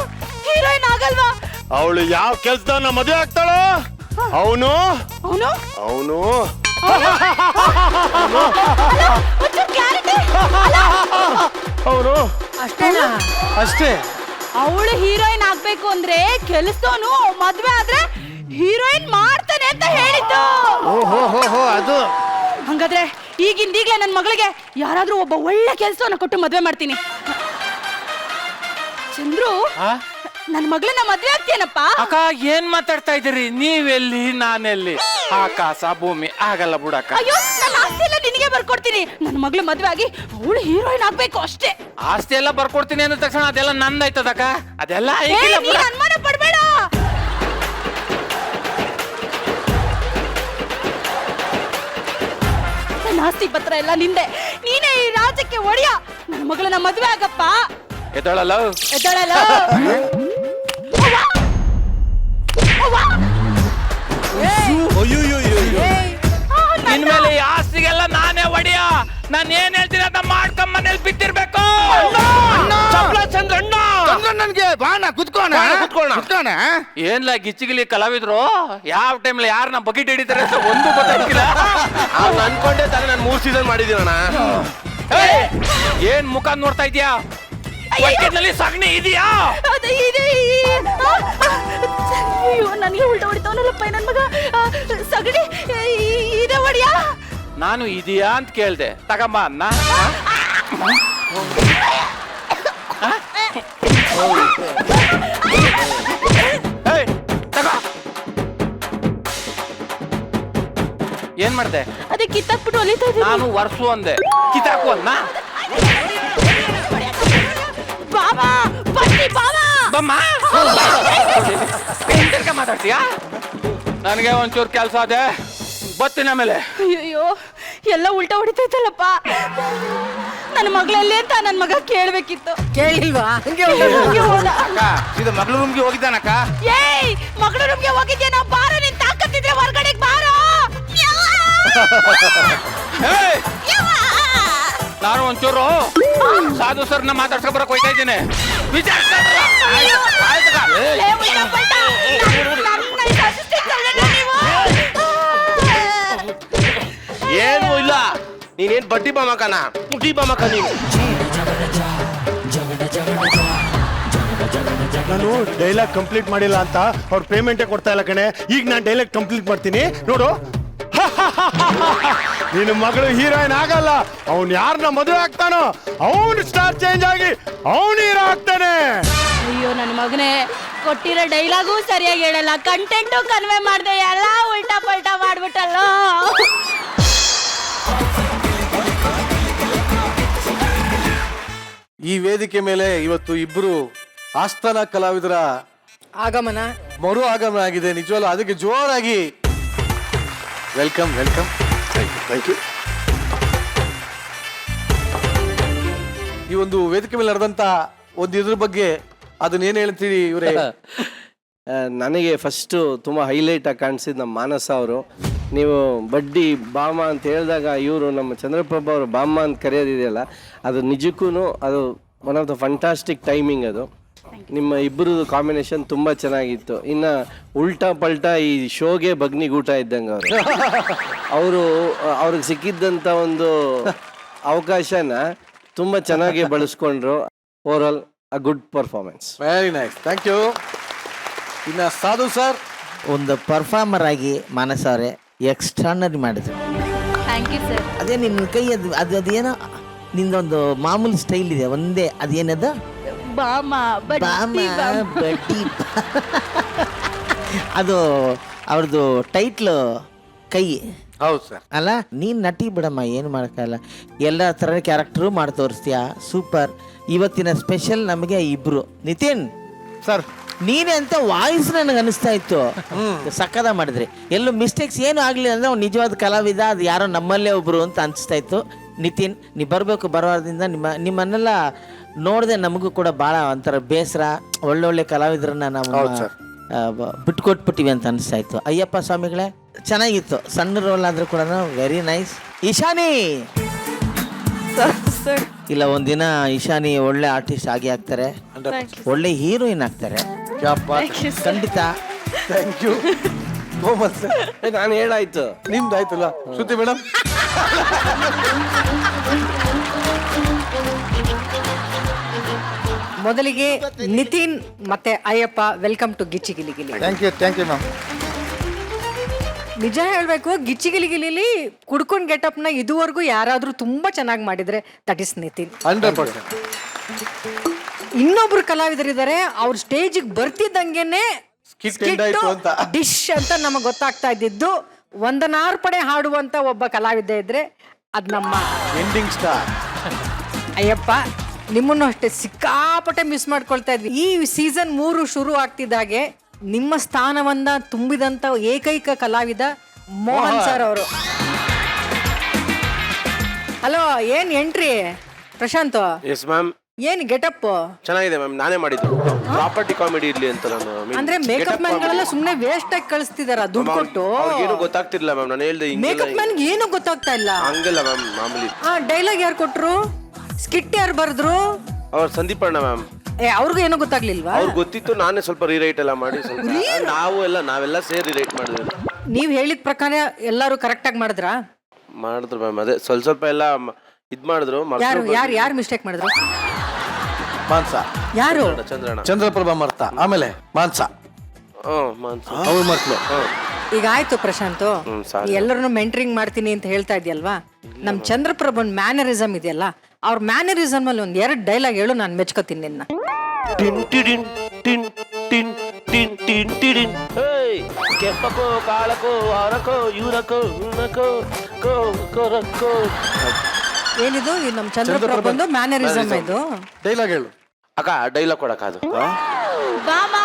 ಹೀರೋಯಿನ್ ಆಗಲ್ವಾ? ಅವಳು ಯಾವ ಕೆಲ್ಸದವನ್ನ ಮದುವೆ ಆಗ್ತಾಳೋ ಅವನು ಅವನು ಅವನು ಅವನು ಅಷ್ಟೇ. ಅವಳು ಹೀರೋಯಿನ್ ಆಗ್ಬೇಕು ಅಂದ್ರೆ ಕೆಲಸದವನು ಮದ್ವೆ ಆದ್ರೆ ಹೀರೋಯಿನ್ ಮಾಡ್ತಾನೆ. ಹಾಗಾದ್ರೆ ಈಗಿಂದೀಗ್ಲೇ ನನ್ನ ಮಗಳಿಗೆ ಯಾರಾದ್ರೂ ಒಬ್ಬ ಒಳ್ಳೆ ಕೆಲಸವನ್ನ ಕೊಟ್ಟು ಮದ್ವೆ ಮಾಡ್ತೀನಿ. ಚಂದ್ರು, ನನ್ನ ಮಗಳನ್ನ ಮದ್ವೆ ಆಗ್ತೇನಪ್ಪ. ಅಕ್ಕ ಏನ್ ಮಾತಾಡ್ತಾ ಇದ್ದೀರಿ? ನೀವೆಲ್ಲಿ ನಾನೆಲ್ಲಿ? ಆಕಾಶ ಭೂಮಿ ಆಗಲ್ಲ ಬಿಡಕ್ಕ. ಅಯ್ಯೋ, ನನ್ನ ಆಸ್ತಿ ಎಲ್ಲ ನಿನಗೆ ಬರ್ಕೊಡ್ತೀನಿ. ನನ್ನ ಮಗಳು ಮದ್ವೆ ಆಗಿ ಅವಳು ಹೀರೋಯಿನ್ ಆಗ್ಬೇಕು ಅಷ್ಟೇ. ಆಸ್ತಿ ಎಲ್ಲ ಬರ್ಕೊಡ್ತೀನಿ ಅಂದ ತಕ್ಷಣ ಅದೆಲ್ಲ ನಂದಾಯ್ತದಕ್ಕ. ಅದೆಲ್ಲ ಏ, ನೀನ್ ಅನುಮಾನ ಪಡ್ಬೇಡ. ನನ್ನ ಆಸ್ತಿ ಪತ್ರ ಎಲ್ಲ ನಿಂದೆ. ನೀನೇ ಈ ರಾಜ್ಯಕ್ಕೆ ಒಡೆಯ. ನನ್ನ ಮಗಳನ್ನ ಮದ್ವೆ ಆಗಪ್ಪ. ಎದ್ದಳಲ್ಲ ಎದ್ದಳಲ್ಲ. ಇನ್ಮೇಲೆ ಈ ಆಸ್ತಿಗೆಲ್ಲ ನಾನೇ ಒಡೆಯ. ನಾನು ಏನ್ ಹೇಳ್ತೀನಿ ಅಂತ ಮಾಡ್ಕೊಂಡ್ ಮನೇಲಿ ಬಿತ್ತಿರ್ಬೇಕು. ಚಂದ್ರಣ್ಣ ನನ್ಗೆ ಬಾಣ ಕುತ್ಕೋಣ ಕುತ್ಕೋಣ. ಏನ್ಲ ಗಿಚ್ಚಿಗಿಲಿ ಕಲಾವಿದ್ರು ಯಾವ ಟೈಮ್ಲಿ ಯಾರನ್ನ ಬಕೆಟ್ ಹಿಡಿತಾರೆ ಅಂತ ಒಂದು ಗೊತ್ತಾಗಿಲ್ಲ. ಅವ್ನು ಅನ್ಕೊಂಡೆ ತಾನೇ ನಾನು 3 ಸೀಸನ್ ಮಾಡಿದೀವಣ್ಣ. ಏನ್ ಮುಖ ನೋಡ್ತಾ ಇದ್ಯಾ? ಬಕೆಟ್ನಲ್ಲಿ ಸಗಣಿ ಇದೆಯಾ? ಅದು ಇದೆ. ಅಯ್ಯೋ, ನನಗೆ ಉಲ್ಟಾ ಹೊಡಿತಾವನಲ್ಲಪ್ಪ ನನ್ನ ಮಗ. ಸಗಣಿ ಇದೆ ಒಡೆಯ. ನಾನು ಇದೆಯಾ ಅಂತ ಕೇಳ್ದೆ. ತಗಮ್ಮ ಅನ್ನ. ಏನ್ ಮಾಡ್ದೆ? ಅದೇ ಕಿತ್ತಾಕ್ಬಿಟ್ಟು ಹೊಲಿತಾ ಇದ್ದೀನಿ. ನಾನು ವರ್ಷು ಅಂದೆ, ಕಿತಾಕು ಅನ್ನ. ಬಾಬಾ ಬನ್ನಿ ಬಾಬಾ. ಬಮ್ಮ ಮಾತಾಡ್ತೀಯಾ? ನನಗೆ ಒಂಚೂರು ಕೆಲಸ ಅದೇ, ಬತ್ತಿನ ಮೇಲೆ. ಅಯ್ಯೋ, ಎಲ್ಲ ಉಲ್ಟಾ ಹೊಡಿತೈತಲ್ಲಪ್ಪ. ನನ್ನ ಮಗಳಲ್ಲಿ ಅಂತ ನನ್ನ ಮಗ ಕೇಳ್ಬೇಕಿತ್ತು. ಕೇಳಿಲ್ವಾ? ಇದು ಮಗಳ ರೂಮ್ಗೆ ಹೋಗಿದ್ದಾನಕ್ಕ. ಏಯ್, ಮಗಳ ರೂಮ್ಗೆ ಹೋಗಿದ್ಯಾ? ಬಾರೋ, ನಿನ್ ತಾಕತ್ತಿದ್ರೆ ಹೊರಗಡೆಗೆ ಬಾರೋ. ನಾನು ಒಂಚೂರು ಸಾಧು ಸರ್ನ ಮಾತಾಡ್ಸ್ಕೊಂಡ್ ಬರಕ್ ಹೋಯ್ತಾ ಇದ್ದೀನಿ. ಏ, ಉಲ್ಟಾ ಪಲ್ಟಾ. ನನ್ನ assistant ಅಲ್ಲೇನಾ ನೀವು? ಏನು ಇಲ್ಲ, ನೀನೇನ್ ಬಡ್ಡಿ ಬಾಮಕನ ಪುಟಿ ಬಾಮಕ ನೀನು. ನಾನು ಡೈಲಾಗ್ ಕಂಪ್ಲೀಟ್ ಮಾಡಿಲ್ಲ ಅಂತ ಅವ್ರ ಪೇಮೆಂಟೇ ಕೊಡ್ತಾ ಇಲ್ಲ ಕಣೆ. ಈಗ ನಾನು ಡೈಲಾಗ್ ಕಂಪ್ಲೀಟ್ ಮಾಡ್ತೀನಿ ನೋಡು. ನಿನ್ನ ಮಗಳು ಹೀರೋಯಿನ್ ಆಗಲ್ಲ. ಅವ್ನು ಯಾರನ್ನ ಮದುವೆ ಆಗ್ತಾನೋ ಅವನು ಸ್ಟಾರ್ ಚೇಂಜ್ ಆಗಿ ಅವನು ಹೀರೋ ಆಗ್ತಾನೆ. ಅಯ್ಯೋ, ನನ್ನ ಮಗನೇ, ಕೊಟ್ಟಿರೋ ಡೈಲಾಗು ಸರಿಯಾಗಿ ಹೇಳಲ್ಲ, ಕಂಟೆಂಟು ಕನ್ವೆ ಮಾಡ್ದೆ, ಎಲ್ಲ ಉಲ್ಟಾ ಪಲ್ಟಾ ಮಾಡ್ಬಿಟ್ಟಲ್ಲ. ಈ ವೇದಿಕೆ ಮೇಲೆ ಇವತ್ತು ಇಬ್ರು ಆಸ್ಥಾನ ಕಲಾವಿದರ ಆಗಮನ ಮರು ಆಗಮನ ಆಗಿದೆ. ನಿಜವಲ್ಲ, ಅದಕ್ಕೆ ಜೋರಾಗಿ ವೆಲ್ಕಮ್ ವೆಲ್ಕಮ್. Thank you. ಈ ಒಂದು ವೇದಿಕೆ ಮೇಲೆ ನಡೆದಂತ ಒಂದು ಇದ್ರ ಬಗ್ಗೆ ಅದನ್ನ ಏನ್ ಹೇಳ್ತೀರಿ ಇವರೇ? ನನಗೆ ಫಸ್ಟು ತುಂಬ ಹೈಲೈಟ್ ಆಗಿ ಕಾಣಿಸಿದ್ದು ನಮ್ಮ ಮಾನಸ ಅವರು. ನೀವು ಬಡ್ಡಿ ಬಾಮ ಅಂತ ಹೇಳಿದಾಗ ಇವರು ನಮ್ಮ ಚಂದ್ರಪ್ರಭಾ ಅವರು ಬಾಮ ಅಂತ ಕರೆಯೋದಿದೆಯಲ್ಲ, ಅದು ನಿಜಕ್ಕೂ ಅದು one of the fantastic timing. ಅದು ನಿಮ್ಮ ಇಬ್ಬರದು ಕಾಂಬಿನೇಷನ್ ತುಂಬ ಚೆನ್ನಾಗಿತ್ತು. ಇನ್ನು ಉಲ್ಟಾ ಪಲ್ಟಾ ಈ ಶೋಗೆ ಬಗ್ನಿಗೂಟ ಇದ್ದಂಗೆ ಅವರು ಅವ್ರಿಗೆ ಸಿಕ್ಕಿದ್ದಂಥ ಒಂದು ಅವಕಾಶನ ತುಂಬ ಚೆನ್ನಾಗಿ ಬಳಸ್ಕೊಂಡ್ರು. Overall a good performance. Very nice, thank you. ಇನ್ನ ಸಾಧು ಸರ್, ಒಂದು ಪರ್ಫಾರ್ಮರ್ ಆಗಿ ಮಾನಸ ಅವರೇ ಎಕ್ಸ್ಟ್ರಾನರಿ ಮಾಡಿದ್ರು. Thank you sir. ಅದೇ ನಿನ್ನ ಕೈ ಅದೇನೋ ನಿಂದೊಂದು ಮಾಮೂಲಿ ಸ್ಟೈಲ್ ಇದೆ ಒಂದೇ, ಅದೇನದ ಬಾಮ ಬಡ್ಡಿ ಅದು ಅವ್ರದ್ದು ಟೈಟ್ಲು ಕೈ. ಹೌದು ಸರ್. ಅಲ್ಲ, ನೀನು ನಟಿ ಬಿಡಮ್ಮ, ಏನು ಮಾಡೋಕ್ಕಲ್ಲ. ಎಲ್ಲ ಥರ ಕ್ಯಾರೆಕ್ಟರು ಮಾಡಿ ತೋರಿಸ್ತೀಯಾ, ಸೂಪರ್. ಇವತ್ತಿನ ಸ್ಪೆಷಲ್ ನಮಗೆ ಇಬ್ರು. ನಿತಿನ್ ಸರ್, ನೀನೇ ಅಂತ ವಾಯ್ಸ್ ನನಗೆ ಅನಿಸ್ತಾ ಇತ್ತು. ಸಕ್ಕದ ಮಾಡಿದ್ರಿ. ಎಲ್ಲೂ ಮಿಸ್ಟೇಕ್ಸ್ ಏನು ಆಗಲಿಲ್ಲ ಅಂದರೆ ಅವ್ನು ನಿಜವಾದ ಕಲಾವಿದ, ಅದು ಯಾರೋ ನಮ್ಮಲ್ಲೇ ಒಬ್ರು ಅಂತ ಅನಿಸ್ತಾ ಇತ್ತು. ನಿತಿನ್, ನೀವು ಬರಬೇಕು. ಬರೋದ್ರಿಂದ ನಿಮ್ಮನ್ನೆಲ್ಲ ನೋಡಿದೆ ನಮಗೂ ಕೂಡ ಭಾಳ ಒಂಥರ ಬೇಸರ. ಒಳ್ಳೊಳ್ಳೆ ಕಲಾವಿದರನ್ನ ನಾವು ಬಿಟ್ಕೊಟ್ಬಿಟ್ಟಿವಿ ಅಂತ ಅನಿಸ್ತಾ ಇತ್ತು. ಅಯ್ಯಪ್ಪ ಸ್ವಾಮಿಗಳೇ, ಚೆನ್ನಾಗಿತ್ತು. ಸಣ್ಣ ರೋಲ್ ಆದರೂ ಕೂಡ ವೆರಿ ನೈಸ್. ಈಶಾನಿ ಇಲ್ಲ, ಒಂದಿನ ಈಶಾನಿ ಒಳ್ಳೆ ಆರ್ಟಿಸ್ಟ್ ಆಗಿ ಆಗ್ತಾರೆ, ಒಳ್ಳೆ ಹೀರೋಯಿನ್ ಆಗ್ತಾರೆ ಖಂಡಿತ. Thank you so much sir. ನಾನು ಹೇಳಾಯ್ತು, ನಿಮ್ದು ಆಯ್ತಲ್ಲ ಶ್ರುತಿ ಮೇಡಮ್? ಮೊದಲಿಗೆ ನಿತಿನ್ ಮತ್ತೆ Ayyappa, welcome to Gicchi Gili Gili. Thank you ma'am. ನಿಜ ಹೇಳ್ಬೇಕು, ಗಿಲಿಲಿ ಕುಡ್ಕೊಂಡ್ ಗೆಟಪ್ನ ಇದುವರೆಗೂ ಯಾರಾದ್ರೂ ತುಂಬಾ ಚೆನ್ನಾಗಿ ಮಾಡಿದ್ರೆ ದಟ್ ಇಸ್ ನಿತಿನ್. 100%. ಇನ್ನೊಬ್ರು ಕಲಾವಿದರಿದ್ದಾರೆ, ಅವ್ರ ಸ್ಟೇಜಿಗೆ ಬರ್ತಿದ್ದಂಗೆನೆ Skit end ಆಯ್ತು ಅಂತ. ಡಿಶ್ ಅಂತ ನಮಗೆ ಗೊತ್ತಾಗ್ತಾ ಇದ್ದಿದ್ದು. ಒಂದನಾರ್ ಪಡೆ ಹಾಡುವಂತ ಒಬ್ಬ ಕಲಾವಿದ ಇದ್ರೆ ಅದ್ ನಮ್ಮ ಎಂಡಿಂಗ್ ಸ್ಟಾರ್. ಅಯ್ಯಪ್ಪ, ನಿಮ್ಮನ್ನು ಅಷ್ಟೇ ಸಿಕ್ಕಾಪಟ್ಟೆ ಮಿಸ್ ಮಾಡ್ಕೊಳ್ತಾ ಇದ್ವಿ. ಈ ಸೀಸನ್ 3 ಶುರು ಆಗ್ತಿದ್ದಾಗೆ ನಿಮ್ಮ ಸ್ಥಾನವನ್ನ ತುಂಬಿದಂತ ಏಕೈಕ ಕಲಾವಿದ ಮೋಹನ್ ಸರ್ ಅವರು. ಹಲೋ, ಏನ್ ಎಂಟ್ರಿ ಪ್ರಶಾಂತ್? Yes ma'am. ಏನ್ ಗೆಟಪ್ ಚೆನ್ನಾಗಿದೆ ಮ್ಯಾಮ್, ನಾನೇ ಮಾಡಿದ್ದು. ಪ್ರಾಪರ್ಟಿ ಕಾಮಿಡಿ ಇರ್ಲಿ ಅಂತ ನಾನು. ಅಂದ್ರೆ ಮೇಕಪ್ ಮ್ಯಾನ್ ಗಳೆಲ್ಲ ಸುಮ್ನೆ ವೇಸ್ಟ್ ಆಗಿ ಕಳಿಸ್ತಿದಾರ ದುಡ್ಡು ಕೊಟ್ಟು. ಏನು ಗೊತ್ತಾಗ್ತಿರ್ಲಿಲ್ಲ ಮ್ಯಾಮ್, ನಾನು ಹೇಳ್ದೆ ಮೇಕಪ್ ಮ್ಯಾನ್ ಏನು ಗೊತ್ತಾಗ್ತಾ ಇಲ್ಲ. ಹಂಗಿಲ್ಲ ಮ್ಯಾಮ್, ಮಾಮೂಲಿ. ಡೈಲಾಗ್ ಯಾರು ಕೊಟ್ರು, ಸ್ಕಿಟ್ ಯಾರು ಬರ್ದ್ರು? ಅವ್ರು ಸಂದೀಪ್ ಅಣ್ಣ ಮ್ಯಾಮ್. ಅವ್ರಿಗೂ ಏನೋ ಗೊತ್ತಾಗ್ಲಿಲ್ವಾ? ಅವ್ರಿಗೆ ಗೊತ್ತಿತ್ತು, ನಾನೇ ಸ್ವಲ್ಪ ರೀರೈಟ್ ಎಲ್ಲ ಮಾಡಿ ನಾವೆಲ್ಲ ಸೇರಿ ರೀರೈಟ್ ಮಾಡಿದ್ವಿ. ನೀವ್ ಹೇಳಿದ ಪ್ರಕಾರ ಎಲ್ಲರೂ ಕರೆಕ್ಟ್ ಆಗಿ ಮಾಡಿದ್ರಾ? ಮಾಡಿದ್ರು ಮ್ಯಾಮ್, ಅದೇ ಸ್ವಲ್ಪ ಎಲ್ಲ ಇದ್ ಮಾಡಿದ್ರು. ಯಾರು ಮಿಸ್ಟೇಕ್ ಮಾಡಿದ್ರು? ಮಾನ್ಸ. ಯಾರು? ಚಂದ್ರಣ್ಣ. ಚಂದ್ರಪ್ರಭಾ ಮರ್ತ, ಆಮೇಲೆ ಮಾನ್ಸ. ಅವ್ರು ಮರ್ತ್ಲು. ಈಗ ಆಯ್ತು ಪ್ರಶಾಂತ್, ಎಲ್ಲರನ್ನು ಮೆಂಟರಿಂಗ್ ಮಾಡ್ತೀನಿ ಅಂತ ಹೇಳ್ತಾ ಇದೆಯಲ್ವಾ? ನಮ್ ಚಂದ್ರಪ್ರಭನ್ ಮ್ಯಾನರಿಸಮ್ ಇದೆಯಲ್ಲ, ಅವ್ರ ಮ್ಯಾನರಿಸಮ್ ಅಲ್ಲಿ ಒಂದ್ 2 ಡೈಲಾಗ್ ಹೇಳು, ನಾನು ಮೆಚ್ಕೋತೀನಿ ನಿನ್ನ. ಕೆಂಪಕೋ ಕಾಳಕೋ ಹೊರಕೋ ಇವರಕೋ ಕೋ. ಏನಿದು ನಮ್ ಚಂದ್ರಪ್ರಭಂದು ಮ್ಯಾನರಿಸಮ್ ಇದು? ಡೈಲಾಗ್ ಹೇಳು ಅಕ್ಕ. ಡೈಲಾಗ್ ಕೊಡಕ ಅದು. ಬಾಮ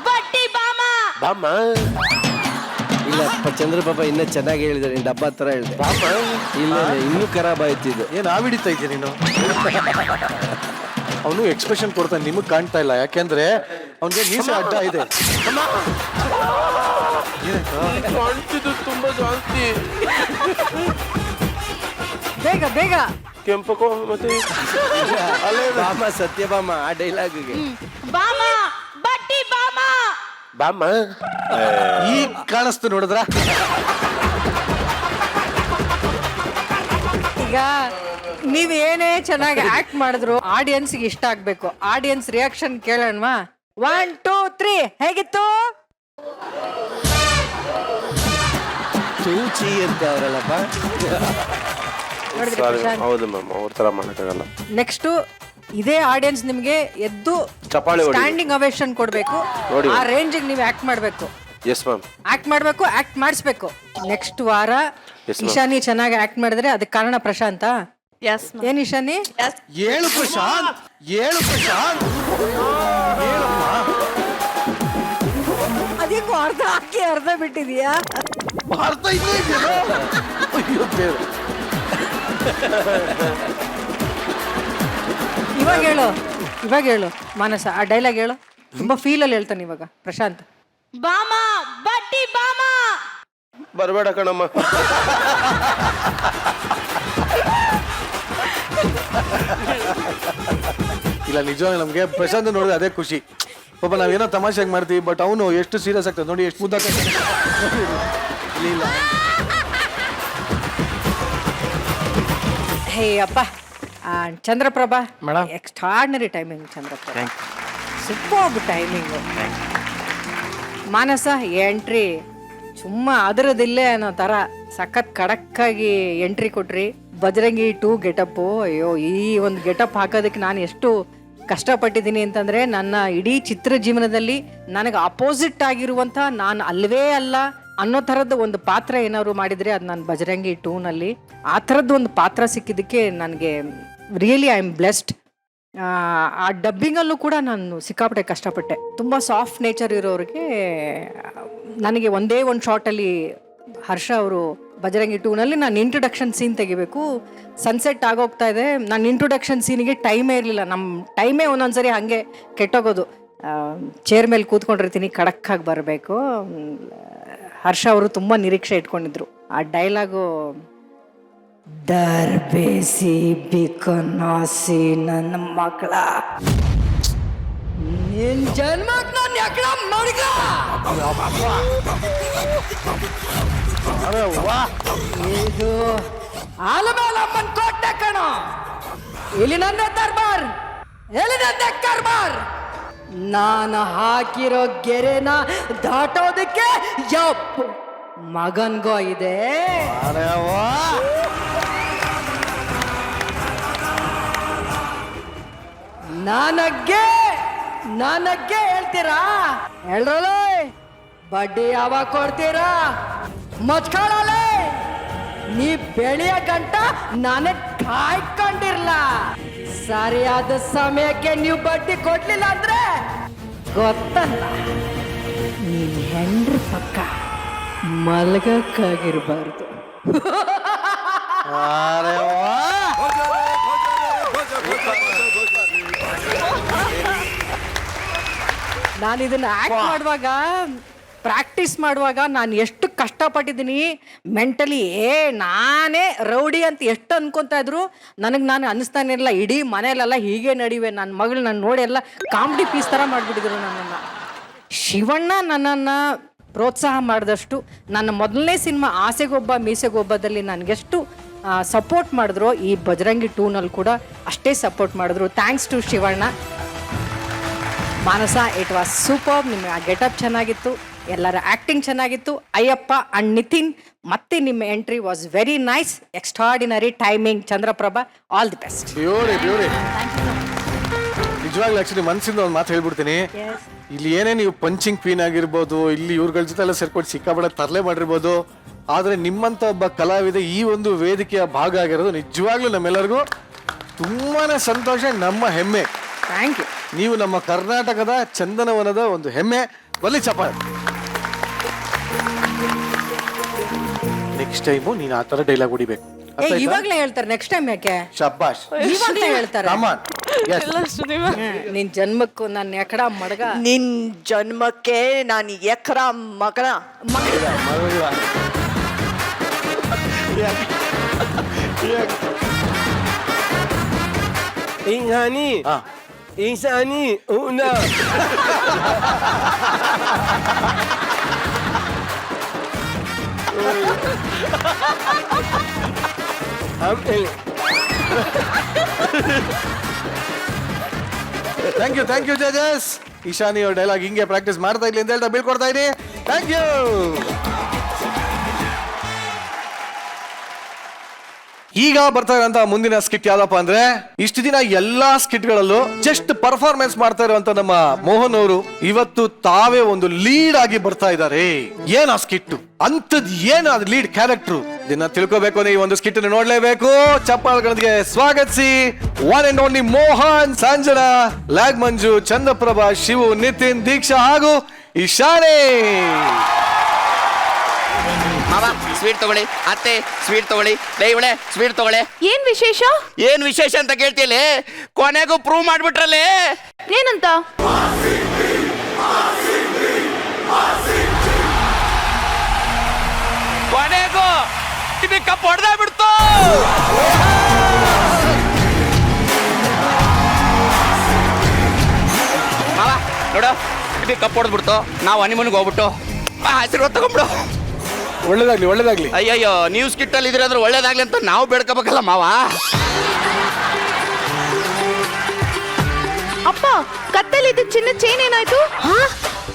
ಬಟ್ಟಿ ಬಾಮ. ಬಾಮ. ಇಲ್ಲಪ್ಪ, ಚಂದ್ರಪ್ರಭಾ ಇನ್ನೂ ಚೆನ್ನಾಗಿ ಹೇಳಿದಾರೆ, ಡಬ್ಬಾ ತರ ಹೇಳಿದೆ. ಇಲ್ಲ ಇನ್ನೂ ಖರಾಬ್ ಆಯ್ತು ಇದು. ಏನು ಆವಿಡಿತಾ ಇದೆಯಾ ನೀನು? ಅವನು ಎಕ್ಸ್ಪ್ರೆಷನ್ ಕೊಡ್ತಾನೆ, ನಿಮಗ್ ಕಾಣ್ತಾ ಇಲ್ಲ, ಯಾಕೆಂದ್ರೆ ಅವನಿಗೆ ಮೀಸೆ ಅಡ್ಡ ಇದೆ. ತುಂಬಾ ಜಾಸ್ತಿ. ಬೇಗ ಬೇಗ. ಕೆಂಪಕೋ ಮತ್ತೆ ಬಾಮ, ಸತ್ಯಭಾಮ, ಆ ಡೈಲಾಗ್ಗೆ ಬಾಮ ಬಟ್ಟಿ ಬಾಮ. ಬಾಮ. ಈಗ ಕಾಣಿಸ್ತು ನೋಡಿದ್ರ? ಈಗ ನೀವ್ ಏನೇ ಚೆನ್ನಾಗಿ ಆಕ್ಟ್ ಮಾಡಿದ್ರು ಆಡಿಯನ್ಸ್ಗೆ ಇಷ್ಟ ಆಗ್ಬೇಕು. Audience reaction ಕೇಳೋಣವಾ? 1 2 3 ಹೇಗಿತ್ತು? ಚೂಚಿ ಅಂತ ಅವರಲ್ಲಪ್ಪ. ಹೌದು ಮ್ಯಾಮ್, ಅವ್ರ ತರ ಮಾಡಕ್ಕಾಗಲ್ಲ. ನೆಕ್ಸ್ಟ್ ಇದೇ ಆಡಿಯನ್ಸ್ ನಿಮ್ಗೆ ಎದ್ದು ಚಪ್ಪಾಳೆ ಹೊಡಿ. ಸ್ಟ್ಯಾಂಡಿಂಗ್ ಅವೇಶನ್ ಕೊಡ್ಬೇಕು. ನೋಡಿ. ಆ ರೇಂಜಿಗೆ ನೀವು ಆಕ್ಟ್ ಮಾಡ್ಬೇಕು. Yes ma'am. ಆಕ್ಟ್ ಮಾಡ್ಬೇಕು, ಆಕ್ಟ್ ಮಾಡಿಸ್ಬೇಕು. ನೆಕ್ಸ್ಟ್ ವಾರ Yes, ma'am. ಇಶಾನಿ ಚೆನ್ನಾಗಿ ಆಕ್ಟ್ ಮಾಡಿದ್ರೆ ಅದಕ್ಕೆ ಕಾರಣ ಪ್ರಶಾಂತ. ಎಸ್ ಏನ್ ಇಶಾನಿ? ಏಳು ಪ್ರಶಾಂತ್, ಏಳು ಪ್ರಶಾಂತ್. ಅದಕ್ಕೂ ಅರ್ಧ ಹಾಕಿ ಅರ್ಧ ಬಿಟ್ಟಿದೀಯಾ? ಅರ್ಥ ಇಲ್ಲೇ ಇದೆಯಾ? ಅಯ್ಯೋ ದೇವ್ರೆ. ಇವಾಗ ಹೇಳು ಮಾನಸ, ಆ ಡೈಲಾಗ್ ಹೇಳು. ತುಂಬಾ ಫೀಲ್ ಅಲ್ಲಿ ಹೇಳ್ತಾನೆ ಇವಾಗ ಪ್ರಶಾಂತ್. ಬಾಮ ಬಟ್ಟಿ ಬಾಮ. ಬರಬೇಡ ಕಣಮ್ಮ. ಇಲ್ಲ, ನಿಜವಾಗಿ ನಮ್ಗೆ ಪ್ರಶಾಂತ್ ನೋಡಿದ್ರೆ ಅದೇ ಖುಷಿ. ಪಾಪ ನಾವೇನೋ ತಮಾಷೆಗೆ ಮಾಡ್ತೀವಿ, ಬಟ್ ಅವನು ಎಷ್ಟು ಸೀರಿಯಸ್ ಆಗ್ತದೆ ನೋಡಿ, ಎಷ್ಟು ಮುದ್ದ. ಇಲ್ಲ ಹೇ ಅಪ್ಪ, Chandraprabha extraordinary timing. Chandraprabha super timing. Manasa entry ಸುಮ್ಮ ಅದರದಿಲ್ಲೇ ಅನ್ನೋ ಥರ ಸಖತ್ ಖಡಕ್ಕಾಗಿ ಎಂಟ್ರಿ ಕೊಟ್ರಿ. ಬಜರಂಗಿ 2 ಗೆಟಪ್ಪು. ಅಯ್ಯೋ, ಈ ಒಂದು ಗೆಟಪ್ ಹಾಕೋದಕ್ಕೆ ನಾನು ಎಷ್ಟು ಕಷ್ಟಪಟ್ಟಿದ್ದೀನಿ ಅಂತಂದರೆ, ನನ್ನ ಇಡೀ ಚಿತ್ರ ಜೀವನದಲ್ಲಿ ನನಗೆ ಅಪೋಸಿಟ್ ಆಗಿರುವಂಥ, ನಾನು ಅಲ್ವೇ ಅಲ್ಲ ಅನ್ನೋ ಥರದ್ದು ಒಂದು ಪಾತ್ರ ಏನಾದ್ರು ಮಾಡಿದರೆ ಅದು ನಾನು ಬಜರಂಗಿ 2ನಲ್ಲಿ ಆ ಥರದ್ದು ಒಂದು ಪಾತ್ರ ಸಿಕ್ಕಿದ್ದಕ್ಕೆ ನನಗೆ ರಿಯಲಿ ಐ ಆಮ್ ಬ್ಲೆಸ್ಡ್. ಆ ಡಬ್ಬಿಂಗಲ್ಲೂ ಕೂಡ ನಾನು ಸಿಕ್ಕಾಪಟ್ಟೆ ಕಷ್ಟಪಟ್ಟೆ. ತುಂಬ ಸಾಫ್ಟ್ ನೇಚರ್ ಇರೋರಿಗೆ ನನಗೆ ಒಂದೇ ಒಂದು ಶಾರ್ಟಲ್ಲಿ ಹರ್ಷ ಅವರು ಬಜರಂಗಿ 2ನಲ್ಲಿ ನಾನು ಇಂಟ್ರೊಡಕ್ಷನ್ ಸೀನ್ ತೆಗಿಬೇಕು. ಸನ್ಸೆಟ್ ಆಗೋಗ್ತಾ ಇದೆ. ನಾನು ಇಂಟ್ರೊಡಕ್ಷನ್ ಸೀನಿಗೆ ಟೈಮೇ ಇರಲಿಲ್ಲ. ನಮ್ಮ ಟೈಮೇ ಒಂದೊಂದ್ಸರಿ ಹಾಗೆ ಕೆಟ್ಟೋಗೋದು. ಚೇರ್ ಮೇಲೆ ಕೂತ್ಕೊಂಡಿರ್ತೀನಿ, ಖಡಕ್ಕಾಗಿ ಬರಬೇಕು. ಹರ್ಷ ಅವರು ತುಂಬ ನಿರೀಕ್ಷೆ ಇಟ್ಕೊಂಡಿದ್ರು. ಆ ಡೈಲಾಗು ದರ್ಬೇಸಿ ಬಿಕನಾಸಿ ನನ್ನ ಮಕ್ಕಳ ನಿನ್ ಜನ್ಮಕ್ ನಾನು ಯಾಕಡ ಮಡ್ಗ. ಇದು ಆಲಮೇಲಮ್ಮನ್ ಕೋಟೆ ಕಣ. ಇಲ್ಲಿ ನನ್ನ ದರ್ಬಾರ್, ಎಲ್ಲಿ ನನ್ನ ಕರ್ಬಾರ್. ನಾನು ಹಾಕಿರೋ ಗೆರೆನ ದಾಟೋದಕ್ಕೆ ಯಪ್ಪು ಮಗನ್ಗೋ ಇದೆ. ನನಗೆ ಹೇಳ್ತೀರಾ? ಹೇಳ್ರಲ್ಲ, ಬಡ್ಡಿ ಯಾವಾಗ ಕೊಡ್ತೀರಾ? ಮಚ್ಕೊಳ್ಳಲ್ಲ, ನೀ ಬೆಳೆಯ ಗಂಟ ನನಗ್ ಕಾಯ್ಕೊಂಡಿರ್ಲ. ಸರಿಯಾದ ಸಮಯಕ್ಕೆ ನೀವು ಬಡ್ಡಿ ಕೊಡ್ಲಿಲ್ಲ ಅಂದ್ರೆ ಗೊತ್ತಲ್ಲ, ನೀನ್ ಹೆಂಡ್ರ ಪಕ್ಕ ಮಲಗಕ್ಕಾಗಿರ್ಬಾರ್ದು. ನಾನು ಇದನ್ನ ಆಕ್ಟ್ ಮಾಡುವಾಗ, ಪ್ರಾಕ್ಟೀಸ್ ಮಾಡುವಾಗ ನಾನು ಎಷ್ಟು ಕಷ್ಟಪಟ್ಟಿದ್ದೀನಿ ಮೆಂಟಲಿ. ನಾನೇ ರೌಡಿ ಅಂತ ಎಷ್ಟು ಅನ್ಕೊಂತ ಇದ್ರು ನನಗೆ ನಾನು ಅನಿಸ್ತಾನೆ ಇರಲಿಲ್ಲ. ಇಡೀ ಮನೆಯಲ್ಲೆಲ್ಲ ಹೀಗೆ ನಡಿವೆ, ನನ್ನ ಮಗಳು ನಾನು ನೋಡಿ ಎಲ್ಲ ಕಾಮಿಡಿ ಪೀಸ್ ಥರ ಮಾಡಿಬಿಟ್ಟಿದ್ರು ನನ್ನನ್ನು. ಶಿವಣ್ಣ ನನ್ನನ್ನು ಪ್ರೋತ್ಸಾಹ ಮಾಡಿದಷ್ಟು, ನನ್ನ ಮೊದಲನೇ ಸಿನಿಮಾ ಆಸೆಗೊಬ್ಬ ಮೀಸೆಗೊಬ್ಬದಲ್ಲಿ ನನಗೆಷ್ಟು ಸಪೋರ್ಟ್ ಮಾಡಿದ್ರು, ಈ ಬಜರಂಗಿ 2ನಲ್ಲಿ ಕೂಡ ಅಷ್ಟೇ ಸಪೋರ್ಟ್ ಮಾಡಿದ್ರು. Thanks to Shivanna. Manasa, it was super. ನಿಮ್ಮ ಗೆಟಪ್ ಚೆನ್ನಾಗಿತ್ತು, ಎಲ್ಲರ ಆ್ಯಕ್ಟಿಂಗ್ ಚೆನ್ನಾಗಿತ್ತು. ಅಯ್ಯಪ್ಪ ಅಂಡ್ ನಿತಿನ್, ಮತ್ತೆ ನಿಮ್ಮ entry was very nice. Extraordinary timing. Chandraprabha, all the best. Beauty. ನಿಜವಾಗ್ಲೂ ಆಕ್ಚುಲಿ ಮನಸ್ಸಿಂದ ಒಂದು ಮಾತು ಹೇಳ್ಬಿಡ್ತೀನಿ. ಇಲ್ಲಿ ಏನೇ ನೀವು ಪಂಚಿಂಗ್ ಕ್ವೀನ್ ಆಗಿರ್ಬೋದು, ಇಲ್ಲಿ ಇವ್ರಗಳ ಜೊತೆ ಎಲ್ಲ ಸೇರ್ಕೊಂಡು ಸಿಕ್ಕಾಪಟ್ಟೆ ತರಲೆ ಮಾಡಿರ್ಬೋದು, ಆದರೆ ನಿಮ್ಮಂತ ಒಬ್ಬ ಕಲಾವಿದ ಈ ಒಂದು ವೇದಿಕೆಯ ಭಾಗ ಆಗಿರೋದು ನಿಜವಾಗ್ಲೂ ನಮ್ಮೆಲ್ಲರಿಗೂ ತುಂಬಾನೇ ಸಂತೋಷ, ನಮ್ಮ ಹೆಮ್ಮೆ. Thank you. ನೀವು ನಮ್ಮ ಕರ್ನಾಟಕದ ಚಂದನವನದ ಒಂದು ಹೆಮ್ಮೆ. ಒಲ್ಲಿ ಚಪ್ಪಾಳೆ. ನೆಕ್ಸ್ಟ್ ಟೈಮು ನೀನು ಆ ಥರ ಡೈಲಾಗ್ ಹೊಡಿಬೇಕು. ಇವಾಗ್ಲೇ ಹೇಳ್ತಾರೆ, ನೆಕ್ಸ್ಟ್ ಟೈಮ್ ಯಾಕೆ? ಶಬ್ಬಾಷ್. ಇವಾಗ್ಲೇ ಹೇಳ್ತಾರೆ. ನಿನ್ ಜನ್ಮಕ್ಕೂ ನಾನು ಎಕಡ ಮಡಗ. ನಿನ್ ಜನ್ಮಕ್ಕೆ ನಾನು ಎಕರ ಮಗನ. Insani una. ಥ್ಯಾಂಕ್ ಯು ಜಜಸ್. ಈಶಾನಿ ಅವ್ರ ಡೈಲಾಗ್ ಹಿಂಗೆ ಪ್ರಾಕ್ಟೀಸ್ ಮಾಡ್ತಾ ಇರ್ಲಿ ಅಂತ ಹೇಳ್ತಾ ಬೀಳ್ಕೊಡ್ತಾ ಇದೀನಿ. Thank you. ಈಗ ಬರ್ತಾ ಇರೋಂತ ಮುಂದಿನ ಸ್ಕಿಟ್ ಯಾವ್ದಪ್ಪ ಅಂದ್ರೆ, ಇಷ್ಟು ದಿನ ಎಲ್ಲಾ ಸ್ಕಿಟ್ ಗಳಲ್ಲೂ ಜಸ್ಟ್ ಪರ್ಫಾರ್ಮೆನ್ಸ್ ಮಾಡ್ತಾ ಇರುವಂತ ನಮ್ಮ ಮೋಹನ್ ಅವರು ಇವತ್ತು ತಾವೇ ಒಂದು ಲೀಡ್ ಆಗಿ ಬರ್ತಾ ಇದ್ದಾರೆ. ಏನ್ ಆ ಸ್ಕಿಟ್ ಅಂತದ್, ಏನು ಅದು ಲೀಡ್ ಕ್ಯಾರೆಕ್ಟರ್, ಇದನ್ನ ತಿಳ್ಕೋಬೇಕು ಅಂದ್ರೆ ಈ ಒಂದು ಸ್ಕಿಟ್ ನೋಡ್ಲೇಬೇಕು. ಚಪ್ಪಾಳೆಗಳಿಗೆ ಸ್ವಾಗತಿಸಿ one and only Mohan, Sanjana, ಲ್ಯಾಗ್ ಮಂಜು, ಚಂದ್ರಪ್ರಭಾ, ಶಿವು, ನಿತಿನ್, ದೀಕ್ಷಾ ಹಾಗೂ ಇಶಾನೆ. ಮಾವ ಸ್ವೀಟ್ ತಗೊಳ್ಳಿ, ಅತ್ತೆ ಸ್ವೀಟ್ ತಗೊಳ್ಳಿ, ಇವಳೆ ಸ್ವೀಟ್ ತಗೊಳ್ಳಿ. ಏನ್ ವಿಶೇಷ? ಏನ್ ವಿಶೇಷ ಅಂತ ಕೇಳ್ತಿಯಲ್ಲಿ, ಕೊನೆಗೂ ಪ್ರೂವ್ ಮಾಡ್ಬಿಟ್ರಲ್ಲಿ. ಏನಂತ? ಕೊನೆಗೂ ಕಪ್ ಹೊಡೆದ ಬಿಡ್ತು. ಮಾವ ನೋಡು, ಕಪ್ ಹೊಡೆದ್ಬಿಡ್ತು. ನಾವು ಹನಿಮೂನ್ಗೆ ಹೋಗ್ಬಿಟ್ಟು ಆಶೀರ್ವಾದ ತಗೊಂಡ್ಬಿಡು. ಒಳ್ಳೇದಾಗ್ಲಿ. ಅಯ್ಯಯ್ಯೋ, ನೀವು ಸ್ಕಿಟ್ ಅಲ್ಲಿ ಇದ್ರೆ ಒಳ್ಳೇದಾಗ್ಲಿ ಅಂತ ನಾವು ಬೇಡ್ಕೋಬೇಕಲ್ಲ ಮಾವ. ಅಪ್ಪ, ಕತ್ತಲಿದ್ದ ಚಿನ್ನ ಚೈನ್ ಏನಾಯ್ತು?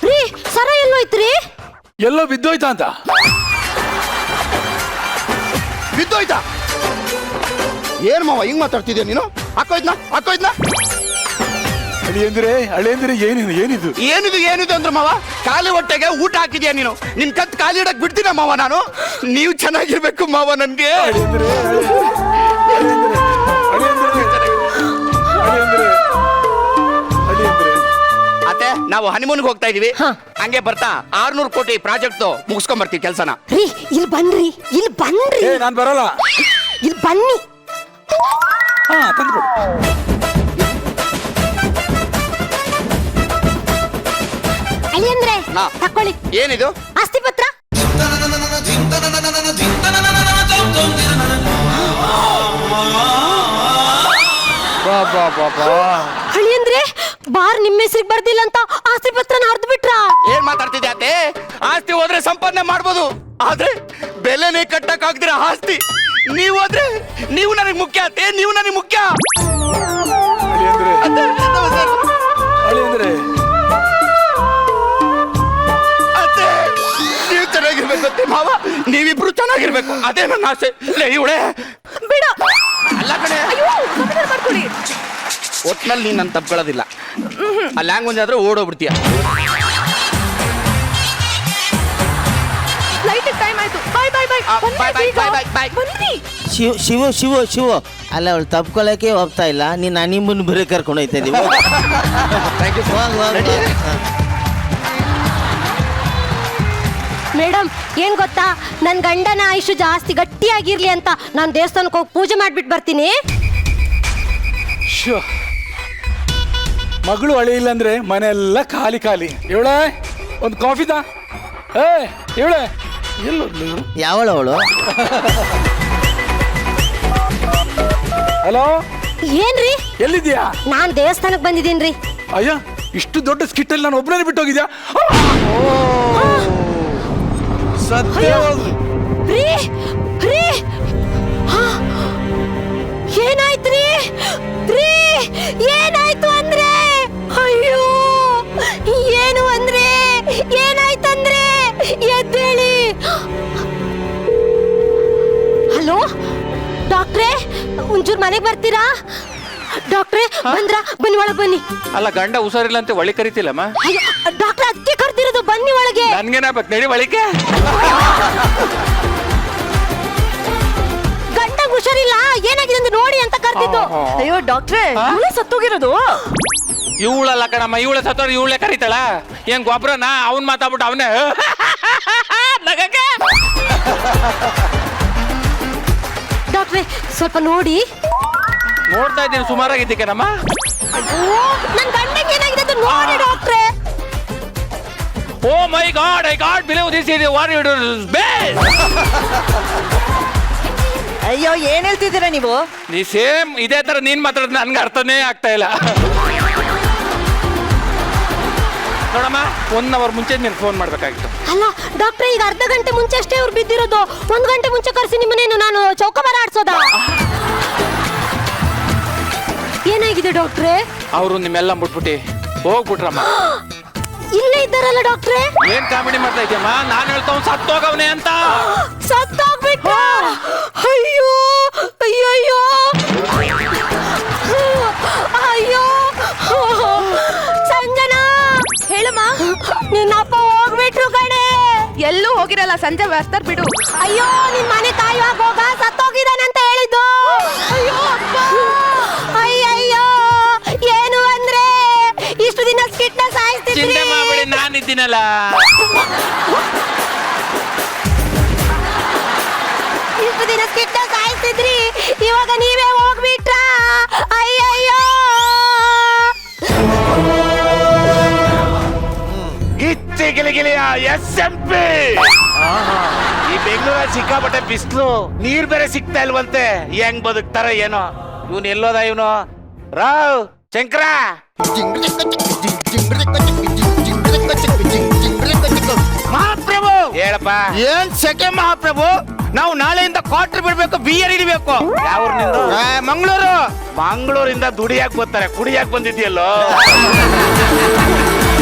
ರೀ, ಸರ ಎಲ್ಲೋಯ್ತ್ರಿ? ಎಲ್ಲೋ ಬಿದ್ದೋಯ್ತಾ ಅಂತ. ಬಿದ್ದೋಯ್ತಾ? ಏನ್ ಮಾವ ಹಿಂಗ್ ಮಾತಾಡ್ತಿದ್ಯಾ ನೀನು? ಹಾಕೋಯ್ದ್ನಾ? ಅಳಿಯಂದ್ರೆ ಏನಿದು ಏನಿದು ಅಂದ್ರೆ ಮಾವ, ಖಾಲಿ ಹೊಟ್ಟೆಗೆ ಊಟ ಹಾಕಿದ್ಯಾ ನೀನು? ನಿನ್ ಕತ್ ಖಾಲಿ ಇಡಕ್ ಬಿಡ್ತೀನ ಮಾವ ನಾನು? ನೀವು ಚೆನ್ನಾಗಿರ್ಬೇಕು ಮಾವ ನನ್ಗೆ. ಅತ್ತೆ, ನಾವು ಹನಿಮೂನ್ಗೆ ಹೋಗ್ತಾ ಇದೀವಿ. ಹಂಗೆ ಬರ್ತಾ 600 ಕೋಟಿ ಪ್ರಾಜೆಕ್ಟ್ ಮುಗಿಸ್ಕೊಂಡ್ ಬರ್ತೀವಿ ಕೆಲ್ಸನ. ಇಲ್ಲಿ ಬನ್ರಿ. ನಾನ್ ಬರಲ್ಲ. ಇಲ್ಲಿ ಬನ್ನಿ. ಅಳಿಯಂದ್ರೆ ತಕೊಳ್ಳಿ. ಏನಿದು? ಆಸ್ತಿ ಪತ್ರ. ಅಳಿಯಂದ್ರೆ ಬಾರ್ ನಿಮ್ಮ ಹೆಸರಿಗೆ ಬರ್ದಿಲ್ಲ ಅಂತ ಆಸ್ತಿ ಪತ್ರನ ಹರಿದು ಬಿಟ್ರ? ಏನ್ ಮಾತಾಡ್ತಿದ್ದೆ ಅತ್ತೆ? ಆಸ್ತಿ ಹೋದ್ರೆ ಸಂಪಾದನೆ ಮಾಡ್ಬೋದು, ಆದ್ರೆ ಬೆಲೆನೇ ಕಟ್ಟಕ್ ಆಗ್ದಿರ ಆಸ್ತಿ. ನೀವು ಹೋದ್ರೆ ನೀವು ನನಗೆ ಮುಖ್ಯ ಅತ್ತೆ, ನೀವು ನನಗೆ ಮುಖ್ಯ. ಅತ್ತೆ, ನೀವು ಚೆನ್ನಾಗಿ ಚೆನ್ನಾಗಿರ್ಬೇಕು ಮಾವ, ನೀವಿಬ್ರು ಚೆನ್ನಾಗಿರ್ಬೇಕು, ಅದೇ ನನ್ನ ಆಸೆ. ಇವಳೆ ಬಿಡ. ಅಲ್ಲ ಕಣೆ, ಅಯ್ಯೋ ಸಮಾಧಾನ ಮಾಡ್ಕೊಳ್ಳಿ. ಒಟ್ನಲ್ಲಿ ನೀನ್ ನನ್ನ ತಪ್ಕೊಳ್ಳೋದಿಲ್ಲ. ಆ ಲ್ಯಾಂಗ್ವೇಜ್ ಆದ್ರೆ ಓಡೋಗ್ಬಿಡ್ತೀಯ. ಫ್ಲೈಟ್ ಟೈಮ್ ಆಯ್ತು. ಬಾಯ್ ಬಾಯ್ ಬಾಯ್. ಬಾಯ್. ಬನ್ನಿ. ಶಿವು ಅಲ್ಲ, ಅವಳು ತಪ್ಕೊಳಕ್ಕೆ ಹೋಗ್ತಾ ಇಲ್ಲ, ನೀನ್ ನಿಮ್ಮನ್ನು ಬರೀ ಕರ್ಕೊಂಡು ಹೋಯ್ತಾ ಇದೀವಿ. ಮೇಡಮ್ ಏನ್ ಗೊತ್ತಾ, ನನ್ ಗಂಡನ ಆಯುಷು ಜಾಸ್ತಿ ಗಟ್ಟಿಯಾಗಿರ್ಲಿ ಅಂತ ನಾನು ದೇವಸ್ಥಾನಕ್ಕೆ ಹೋಗಿ ಪೂಜೆ ಮಾಡ್ಬಿಟ್ಟು ಬರ್ತೀನಿ. ಮಗಳು ಅಳಿಯಿಲ್ಲ ಅಂದ್ರೆ ಮನೆಯೆಲ್ಲ ಖಾಲಿ ಖಾಲಿ. ಇವಳೆ ಒಂದು ಕಾಫಿದಾ? ಇವಳೆ ಯಾವಳು ಅವಳು? ಹಲೋ, ಏನ್ರಿ? ಎಲ್ಲಿದ್ಯಾ? ನಾನ್ ದೇವಸ್ಥಾನಕ್ಕೆ ಬಂದಿದ್ದೀನ್ರಿ. ಅಯ್ಯ, ಇಷ್ಟು ದೊಡ್ಡ ಸ್ಕಿಟ್ ಅಲ್ಲಿ ನಾನು ಒಬ್ಬನೇ ಬಿಟ್ಟು ಹೋಗಿದ್ಯಾ? ಸತ್ಯ ರೀ ರೀ ಹಾ, ಏನಾಯ್ತ್ರಿ? ರೀ ಏನಾಯ್ತು ಅಂದ್ರೆ? ಅಯ್ಯೋ ಏನು ಅಂದ್ರೆ ಏನಾಯ್ತಂದ್ರೆ ಎದ್ದೇಳಿ. ಹಲೋ ಡಾಕ್ಟ್ರೇ, ಒಂಚೂರು ಮನೆಗೆ ಬರ್ತೀರಾ? ಡಾಕ್ಟ್ರೇ ಬಂದ್ರಾ? ಬನ್ನಿ ಒಳಗೆ ಬನ್ನಿ. ಅಲ್ಲ, ಗಂಡ ಹುಷಾರಿಲ್ಲ ಅಂತ ಒಳಗೆ ಕರಿತಿಲ್ಲಮ್ಮ. ಅಯ್ಯೋ ಡಾಕ್ಟ್ರೆ, ಅದಕ್ಕೆ ಕರ್ದಿರೋದು, ಬನ್ನಿ ಒಳಗೆ. ನನ್ಗೇನಾಗ್ಬೇಕು, ನಡಿ ಒಳಗೆ. ಗಂಡ ಹುಷಾರಿಲ್ಲ, ಏನಾಗಿದೆ ಅಂತ ನೋಡಿ ಅಂತ ಕರ್ದಿದ್ದು. ಅಯ್ಯೋ ಡಾಕ್ಟ್ರೇ, ಇವಳೇ ಸತ್ತೋಗಿರೋದು. ಇವಳಲ್ಲ ಕಣಮ್ಮ, ಇವಳೆ ಸತ್ತೋರು ಇವಳೆ ಕರೀತಾಳ. ಏನ್ ಗೊಬ್ಬರನ ಅವ್ನ್ ಮಾತಾಡ್ಬಿಟ್ಟು ಅವನೇ ನಗಕ್ಕೆ. ಡಾಕ್ಟ್ರೆ ಸ್ವಲ್ಪ ನೋಡಿ. ನೋಡ್ತಾ ಇದ್ದೀನಿ, ಸುಮಾರಾಗಿದ್ದಕ್ಕೆ ನಮ್ಮ. ನನ್ ಗಂಡಂಗೆ ಏನಾಗಿದೆ ಅಂತ ನೋಡಿ ಡಾಕ್ಟ್ರೆ. Oh my God, I got believe this is what you do best. ಅಯ್ಯೋ ಏನ್ ಹೇಳ್ತಿದ್ದೀರಾ ನೀವು? ನೀ ಸೇಮ್ ಇದೇ ತರ ನೀನ್ ಮಾತಾಡೋದು ನನ್ಗೆ ಅರ್ಥನೇ ಆಗ್ತಾ ಇಲ್ಲ. ನೋಡಮ್ಮ, 1 ಅವರ್ ಮುಂಚೆ ನೀನು ಫೋನ್ ಮಾಡ್ಬೇಕಾಗಿತ್ತು. ಅಲ್ಲ ಡಾಕ್ಟ್ರೆ, ಈಗ ಅರ್ಧ ಗಂಟೆ ಮುಂಚೆ ಅಷ್ಟೇ ಅವ್ರು ಬಿದ್ದಿರೋದು. 1 ಗಂಟೆ ಮುಂಚೆ ಕರ್ಸಿ ನಿಮ್ಮನೇನು ನಾನು ಚೌಕಬಾರ ಆಡ್ಸೋದ? ಏನಾಗಿದೆ ಡಾಕ್ಟ್ರೆ? ಅವರು ನಿಮ್ಮೆಲ್ಲ ಮುಟ್ಬಿಟ್ಟು ಹೋಗ್ಬಿಟ್ರಮ್ಮ. ಇಲ್ಲೇ ಇದ್ದಾರಲ್ಲ ಡಾಕ್ಟ್ರೆ. ಏನ್ ಕಾಮಿಡಿ ಮಾಡ್ತಾ ಇದೆಯಮ್ಮ? ನಾನು ಹೇಳ್ತಾವ್ ಸತ್ತೋಗವನೆ ಅಂತ. ಸತ್ತೋಗ್ಬಿಟ್ಟ? ಅಯ್ಯೋ ಅಯ್ಯೋ ಅಯ್ಯೋ. ಸಂಜನಾ ಹೇಳಮ್ಮ. ನಿನ್ನ ಅಪ್ಪ ಹೋಗ್ಬಿಟ್ರು ಕಣೆ. ಎಲ್ಲೂ ಹೋಗಿರಲ್ಲ, ಸಂಜೆ ಬರ್ತಾರ ಬಿಡು. ಅಯ್ಯೋ, ನಿನ್ ಮನೆ ಕಾಯುವಾಗ ಹೋಗ ಸತ್ತೋಗಿದ್ದಾನೆ ಅಂತ ಹೇಳಿದ್ದು. ಅಯ್ಯೋ ಅಪ್ಪ. ಅಯ್ಯಯ್ಯೋ, ಏನು ಅಂದ್ರೆ ಇಷ್ಟು ದಿನ ಸ್ಕಿಟ್ನ ಸಾಯಿಸ್ತಿದ್ರಿ. ಚಿಂತೆ ಮಾಡ್ಬೇಡಿ, ನಾನಿದ್ದೀನಲ್ಲ. ಇಷ್ಟು ದಿನ ಸ್ಕಿಟ್ನ ಸಾಯಿಸ್ತಿದ್ರಿ, ಇವಾಗ ನೀವೇ ಹೋಗ್ಬಿಟ್ರ. ಅಯ್ಯಯ್ಯೋ. ಗಿಚ್ಚಿ ಗಿಲಿಗಿಲಿಯ SMP. ಈ ಬೆಂಗಳೂರ ಸಿಕ್ಕಾಪಟ್ಟೆ ಬಿಸಿಲು, ನೀರ್ ಬೇರೆ ಸಿಗ್ತಾ ಇಲ್ವಂತೆ. ಹೆಂಗ್ ಬದುಕ್ತಾರ ಏನೋ. ಇವನ್ ಎಲ್ಲೋದ ಇವನು? ರಾವ್ ಶಂಕರ. ಮಹಾಪ್ರಭು ಹೇಳಪ್ಪ. ಏನ್ ಸೆಕೆ ಮಹಾಪ್ರಭು, ನಾವು ನಾಳೆಯಿಂದ ಕ್ವಾರ್ಟರ್ ಬಿಡ್ಬೇಕು, ಬಿಯರ್ ಹಿಡಿಬೇಕು. ಯಾವ್ರಿಂದ? ಮಂಗಳೂರು. ಮಂಗಳೂರಿಂದ ದುಡಿಯಾಕ್ ಬರ್ತಾರೆ, ಕುಡಿಯಾಕ್ ಬಂದಿದ್ಯಲ್ಲೋ.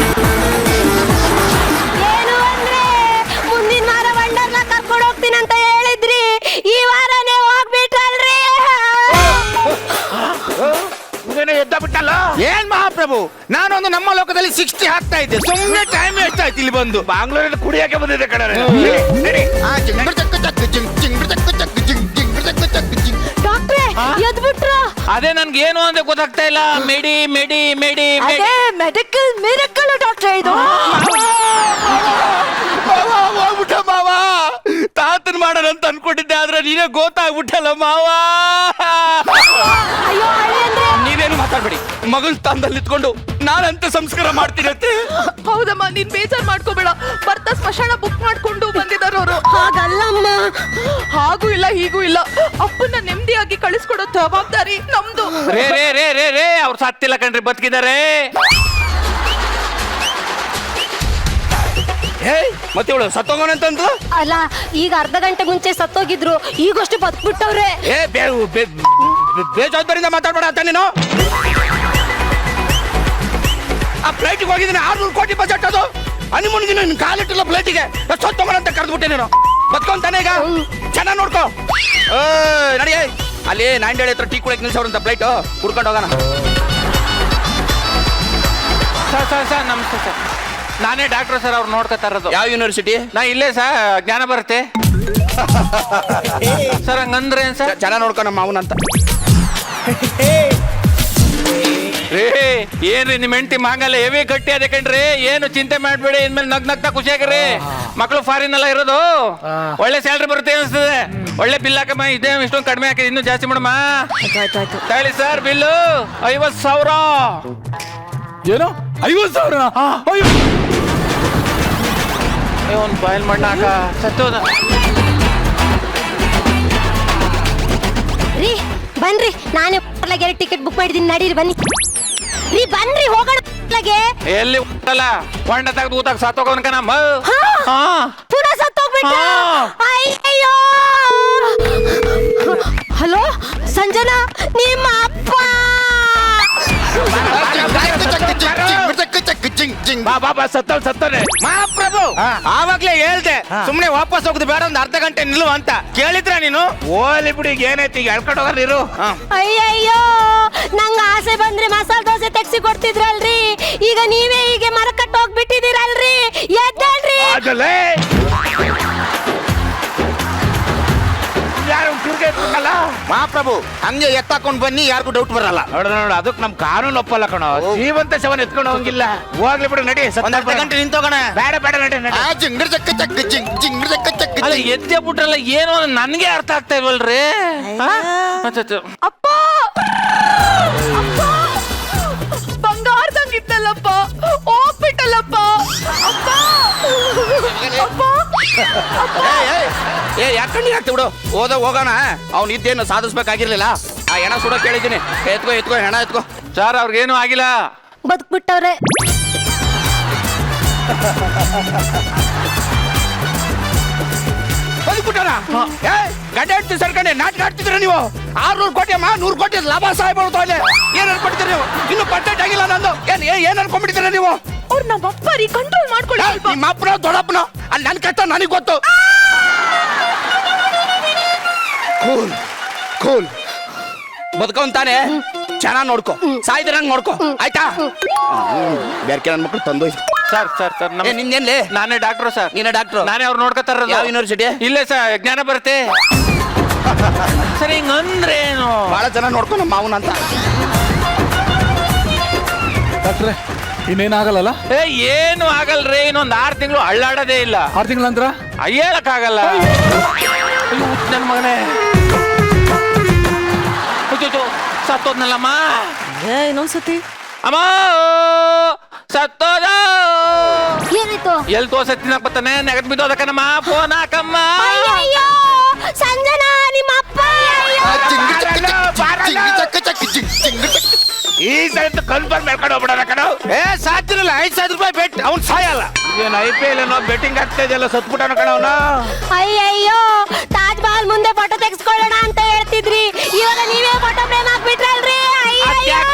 ಏನು ಅಂದ್ರೆ ಮುಂದಿನ ವಾರ ವಂಡರ್ಲಾ ಕರ್ಕೊಂಡು ಹೋಗ್ತೀನಿ ಅಂತ ಹೇಳಿದ್ರಿ, ಈ ವಾರನೇ ಹೋಗ್ಬಿಟ್ರಲ್ರಿ. ಎದ್ದ ಬಿಟ್ಟಲ್ಲ. ಏನ್ ಮಹಾಪ್ರಭು, ನಾನೊಂದು ನಮ್ಮ ಲೋಕದಲ್ಲಿ 60 ಹಾಕ್ತಾ ಇದ್ದೆ, ಸುಮ್ಮನೆ ಟೈಮ್ ವೇಸ್ಟ್ ಆಯ್ತು ಇಲ್ಲಿ ಬಂದು. ಬಾಂಗ್ಳೂರಲ್ಲಿ ಕುಡಿಯಾಕೆ ಬಂದಿದೆ ಕಡೆ. ಡಾಕ್ಟ್ರೆ ಎದ್ಬಿಟ್ರು. ಅದೇ ನನ್ಗೆ ಏನು ಅಂತ ಗೊತ್ತಾಗ್ತಾ ಇಲ್ಲ. ಮೇಡಿ ಮೇಡಿ ಮೇಡಿ ಅದೇ ಮೆಡಿಕಲ್ ಮಿರಕಲ್ ಡಾಕ್ಟ್ರೆ ಇದು. ಹೋಗ್ಬಿಟ್ಟ ಮಾವ. ತಾತನ್ ಮಾಡೋಣ ಅಂತ ಅನ್ಕೊಂಡಿದ್ದೆ, ಆದ್ರೆ ನೀನೇ ಗೊತ್ತಾಗ್ಬಿಟ್ಟಲ್ಲ ಮಾವ. ಅಯ್ಯೋ ಅಳಿ ಅಂದ್ರೆ. ನೀವೇನು ಮಾತಾಡ್ಬೇಡಿ, ಮಗಳ ಸ್ಥಾನದಲ್ಲಿ ನಿಂತ್ಕೊಂಡು ನಾನಂತ ಸಂಸ್ಕಾರ ಮಾಡ್ತೀನಿ ಅಂತ. ಹೌದಮ್ಮ, ನೀನ್ ಬೇಜಾರ್ ಮಾಡ್ಕೋಬೇಡ. ಬರ್ತಾ ಸ್ಮಶಾನ ಬುಕ್ ಮಾಡ್ಕೊಂಡು ಬಂದಿದ್ದಾರವ್ರು. ಹಾಗಲ್ಲಮ್ಮ. ಹಾಗೂ ಇಲ್ಲ ಹೀಗೂ ಇಲ್ಲ, ಅಪ್ಪನ ನೆಮ್ಮದಿಯಾಗಿ ಕಳಿಸ್ಕೊಡೋ ಜವಾಬ್ದಾರಿ ನಮ್ದು. ರೇ ರೇ ರೇ ರೇ ರೇ ಅವ್ರು ಸತ್ತಿಲ್ಲ ಕಣ್ರಿ, ಬದುಕಿದ್ದಾರೆ. ಮತ್ತೆ ಇವಳು ಸತ್ತೋಗೋಣಂತಂದು. ಅಲ್ಲ, ಈಗ ಅರ್ಧ ಗಂಟೆ ಮುಂಚೆ ಸತ್ತೋಗಿದ್ರು, ಈಗಷ್ಟು ಬದುಕ್ಬಿಟ್ಟವ್ರೆ. ಬೇಜವಾಬ್ದಾರಿಯಿಂದ ಮಾತಾಡ್ಬೇಡ ಅಂತ ನೀನು. ಆ ಫ್ಲೈಟ್ಗೆ ಹೋಗಿದ್ದೀನಿ, 600 ಕೋಟಿ ಬಜೆಟ್ ಅದು. ಹನಿಮೂನ್ಗೆ ನಿನ್ ಕಾಲಿಟ್ಟಿಲ್ಲ ಪ್ಲೇಟಿಗೆ ಎಷ್ಟೊತ್ತು ತಗೊಂಡಂತ ಕರೆದ್ಬಿಟ್ಟೆ ನೀನು ಬತ್ಕೊಂತಾನೆ ಈಗ ಚೆನ್ನಾಗಿ ನೋಡ್ಕೋ ನಡಿಯೇ ಅಲ್ಲಿ ನಾಂಡೇಳಿ ಹತ್ರ ಟೀ ಕುಡಿಯಕ್ಕೆ ನಿಲ್ಸವ್ರಂತ ಪ್ಲೇಟು ಕುಡ್ಕೊಂಡು ಹೋಗೋಣ. ಸರ್ ನಮಸ್ತೆ ಸರ್. ನಾನೇ ಡಾಕ್ಟರ್ ಸರ್, ಅವ್ರು ನೋಡ್ಕೊತಾ ಇರೋದು. ಯಾವ ಯೂನಿವರ್ಸಿಟಿ? ನಾ ಇಲ್ಲೇ ಸರ್, ಜ್ಞಾನ ಬರುತ್ತೆ ಸರ್. ಹಂಗಂದ್ರೆ ಏನ್ ಸರ್? ಚೆನ್ನಾಗಿ ನೋಡ್ಕೊ ನಮ್ಮ ಮಾವನಂತ. ರೇ ಏನ್ರಿ ನಿಮ್ ಹೆಂಡತಿ ಮಾಂಗಲ್ಯ ಹೆವಿ ಗಟ್ಟಿ ಅದೇ ಕಣ್ರಿ, ಏನು ಚಿಂತೆ ಮಾಡ್ಬೇಡಿ. ಇನ್ಮೇಲೆ ನಗ್ನಗ್ತಾ ಖುಷಿಯಾಗಿರಿ. ಮಕ್ಕಳು ಫಾರಿನ್ ಎಲ್ಲ ಇರೋದು, ಒಳ್ಳೆ ಸ್ಯಾಲ್ರಿ ಬರುತ್ತೆ ಅನಿಸ್ತದೆ. ಒಳ್ಳೆ ಬಿಲ್ ಹಾಕಮ್ಮ, ಇದೇ ಇಷ್ಟೊಂದು ಕಡಿಮೆ ಹಾಕಿದ್ ಇನ್ನೂ ಜಾಸ್ತಿ ಮಾಡಮ್ಮ. ತಗೊಳ್ಳಿ ಸರ್ ಬಿಲ್ಲು 50,000. ಏನು 50,000? ಒಂದು ಬಾಯ್ಲ್ ಮಣ್ಣಾಕ ಸತ್ತೋದ. ರೀ ಬನ್ರಿ, ನಾನೇ ಟಿಕೆಟ್ ಬುಕ್ ಮಾಡಿದೀನಿ, ನಡೀರಿ ಬನ್ನಿ ರೀ, ಬನ್ರಿ ಹೋಗೋಣ. ಎಲ್ಲಿ ಊಟಲ್ಲ ಹೊಂಡ ತೆಗೆದು ಊಟಕ್ಕೆ ಸತ್ತೋಗೋನ್ ಕಣಮ್ಮ. ಪುನಃ ಸತ್ತೋಗ್ಬಿಟ್ಟ. ಅಯ್ಯೋ ಹಲೋ ಸಂಜನಾ, ನಿಮ್ಮ ಅಪ್ಪ. ಬಾಬಾ ಸತ್ತೋನೆ ಮಹಾಪ್ರಭು. ಆವಾಗ್ಲೇ ಹೇಳ್ದೆ ಸುಮ್ನೆ ವಾಪಸ್ ಹೋಗುದು ಬೇಡ, ಒಂದು ಅರ್ಧ ಗಂಟೆ ನಿಲ್ಲು ಅಂತ. ಕೇಳಿದ್ರ ನೀನು? ಓಲಿ ಬಿಡಿ, ಏನೈತಿ ಈಗ ಹೇಳ್ಕೊಂಡು ಹೋಗೋರು ಇರು. ಅಯ್ಯಯ್ಯೋ, ನಂಗ ಆಸೆ ಬಂದ್ರೆ ಮಸಾಲ ದೋಸೆ ತೆಗ್ಸಿ ಕೊಡ್ತಿದ್ರಲ್ರಿ, ಈಗ ನೀವೇ ಹೀಗೆ ಮರ ಕಟ್ಟು ಹೋಗ್ಬಿಟ್ಟಿದ್ದೀರಲ್ರಿ. ಎದ್ದೇಳ್ರಿ. ಯಾರು ತಿರ್ಗಲ್ಲ ಮಹಾಪ್ರಭು, ಹಂಗೆ ಎತ್ತಾಕೊಂಡ್ ಬನ್ನಿ, ಯಾರಿಗೂ ಡೌಟ್ ಬರಲ್ಲ. ನೋಡ ಅದಕ್ಕೆ ನಮ್ ಕಾನೂನು ಒಪ್ಪಲ್ಲ ಕಣೋ. ಜೀವಂತ ಶವನ ಎತ್ಕೊಂಡು ಹೋಗಿಲ್ಲ. ಹೋಗ್ಲಿ ಬಿಡು, ನಡಿ. ಒಂದ್ ಅರ್ಧ ಗಂಟೆ ನಿಂತೋಗೋಣ. ಬೇಡ ನಡಿ. ಎದ್ದೆ ಬಿಟ್ರಲ್ಲ, ಏನು ನನ್ಗೆ ಅರ್ಥ ಆಗ್ತಾ ಇಲ್ವಲ್ರಿ. ಅಪ್ಪ ಬಂಗಾರದಂಗಿತ್ತಲ್ಲಪ್ಪ, ಹೋಗ್ಬಿಟ್ಟಲ್ಲಪ್ಪ. ಅಪ್ಪ ಯಾಕಂಡಿ ಆಗ್ತಿ ಬಿಡು, ಹೋಗೋಣ. ಅವ್ನು ಇದ್ದೇನು ಸಾಧಿಸ್ಬೇಕಾಗಿರ್ಲಿಲ್ಲ. ಆ ಹೆಣ ಸುಡೋ ಕೇಳಿದ್ದೀನಿ. ಎತ್ಕೋ ಹೆಣ ಎತ್ಕೋ. ಸರ್ ಅವ್ರಿಗೇನು ಆಗಿಲ್ಲ, ಬದುಕ್ಬಿಟ್ಟವ್ರೆ. ಬದುಕ್ಬಿಟ್ಟಾರ? ಗಡ್ಡೆ ಆಡ್ತೀವಿ ಸರ್ಕಂಡೆ ನಾಟಕ ಆಡ್ತಿದ್ರ ನೀವು. 600 ಕೋಟಿ ಅಮ್ಮ, 100 ಕೋಟಿ ಲಾಭ ಸಾಹೇಬ್ ಬರ್ತಾ ಇದೆ. ಏನ್ ಅನ್ಕೊಡ್ತೀರ ನೀವು? ಇನ್ನು ಪರ್ಫೆಕ್ಟ್ ಆಗಿಲ್ಲ ನಂದು. ಏನ್ ಅನ್ಕೊಂಡ್ಬಿಟ್ಟಿದ್ದೀರ ನೀವು? ಅವ್ರು ನಮ್ಮ ಅಪ್ಪ ರೀ, ಕಂಟ್ರೋಲ್ ಮಾಡ್ಕೊಳ್ಳಿ. ನಿಮ್ಮ ಅಪ್ಪನ ದೊಡ್ಡಪ್ಪನ ಅಲ್ಲಿ ನನ್ ಕಷ್ಟ ನನಗೆ ಗೊತ್ತು. ಕೂಲ್ ಬದುಕೊಂತಾನೆ, ಚೆನ್ನಾಗಿ ನೋಡ್ಕೊ, ಸಾಯ್ದಿರಂಗ್ ನೋಡ್ಕೊ, ಆಯ್ತಾ? ಬೇರೆ ನನ್ನ ಮಕ್ಕಳು ತಂದು ಸರ್ ನಿನ್ನೇನ್ಲೇ? ನಾನೇ ಡಾಕ್ಟ್ರು ಸರ್. ನೀನೇ ಡಾಕ್ಟ್ರು? ನಾನೇ ಅವ್ರು ನೋಡ್ಕೊತಾ ಇರೋದು. ಯಾವ ಯೂನಿವರ್ಸಿಟಿ? ಇಲ್ಲೇ ಸರ್, ಜ್ಞಾನ ಬರುತ್ತೆ ಸರ್. ಹಿಂಗಂದ್ರೆ ಏನು? ಬಹಳ ಚೆನ್ನಾಗಿ ನೋಡ್ಕೊ ನಮ್ಮ ಮಾವನ ಅಂತ. ಡಾಕ್ಟ್ರೆ ಇನ್ನೇನಾಗಲ್ಲ? ಏನು ಆಗಲ್ರಿ, ಇನ್ನೊಂದ್ 6 ತಿಂಗಳು ಅಳ್ಳಾಡೋದೇ ಇಲ್ಲ. 6 ತಿಂಗಳ ನಂತರ ಹೇಳಕ್ಕಾಗಲ್ಲ. ನನ್ನ ಮಗನೇ ಸತ್ತೋದ್ನಲ್ಲಮ್ಮ. ಇನ್ನೊಂದ್ಸತಿ ಅಮ್ಮ ಸತ್ತೋದ. ಏನಾಯ್ತು? ಎಲ್ ದೋಸೆ ತಿನ್ನಕ್ ಬರ್ತಾನೆ, ನೆಗದ್ ಬಿದ್ದೋದಕ್ಕನಮ್ಮ. ಫೋನ್ ಹಾಕಮ್ಮ. ಅಯ್ಯಯ್ಯೋ ಸಂಜನಾ, ನಿಮ್ಮ ಅಪ್ಪ. ಈ ಸಲ ಕನ್ಫರ್ಮ್ ಮಾಡ್ಕೊಂಡು ಹೋಗ್ಬಿಡೋಣ ಕಣ. ಸಾಧ್ಯ 5,000 ರೂಪಾಯಿ ಬೆಟ್. ಅವ್ನು ಸಾಯಲ್ಲ. ಏನು IPL ಏನೋ ಬೆಟ್ಟಿಂಗ್ ಆಗ್ತಾ ಇದೆಯಲ್ಲ, ಸತ್ಬಿಟ್ಟಾನ ಕಣ ಅವನ. ಅಯ್ಯಯ್ಯೋ, ತಾಜ್ ಮಹಲ್ ಮುಂದೆ ಫೋಟೋ ತೆಗೆಸ್ಕೊಳ್ಳೋಣ ಅಂತ ಹೇಳ್ತಿದ್ರಿ, ಇವಾಗ ನೀವೇ ಫೋಟೋ ಫ್ರೇಮ್ ಹಾಕ್ಬಿಟ್ರಲ್ರಿ.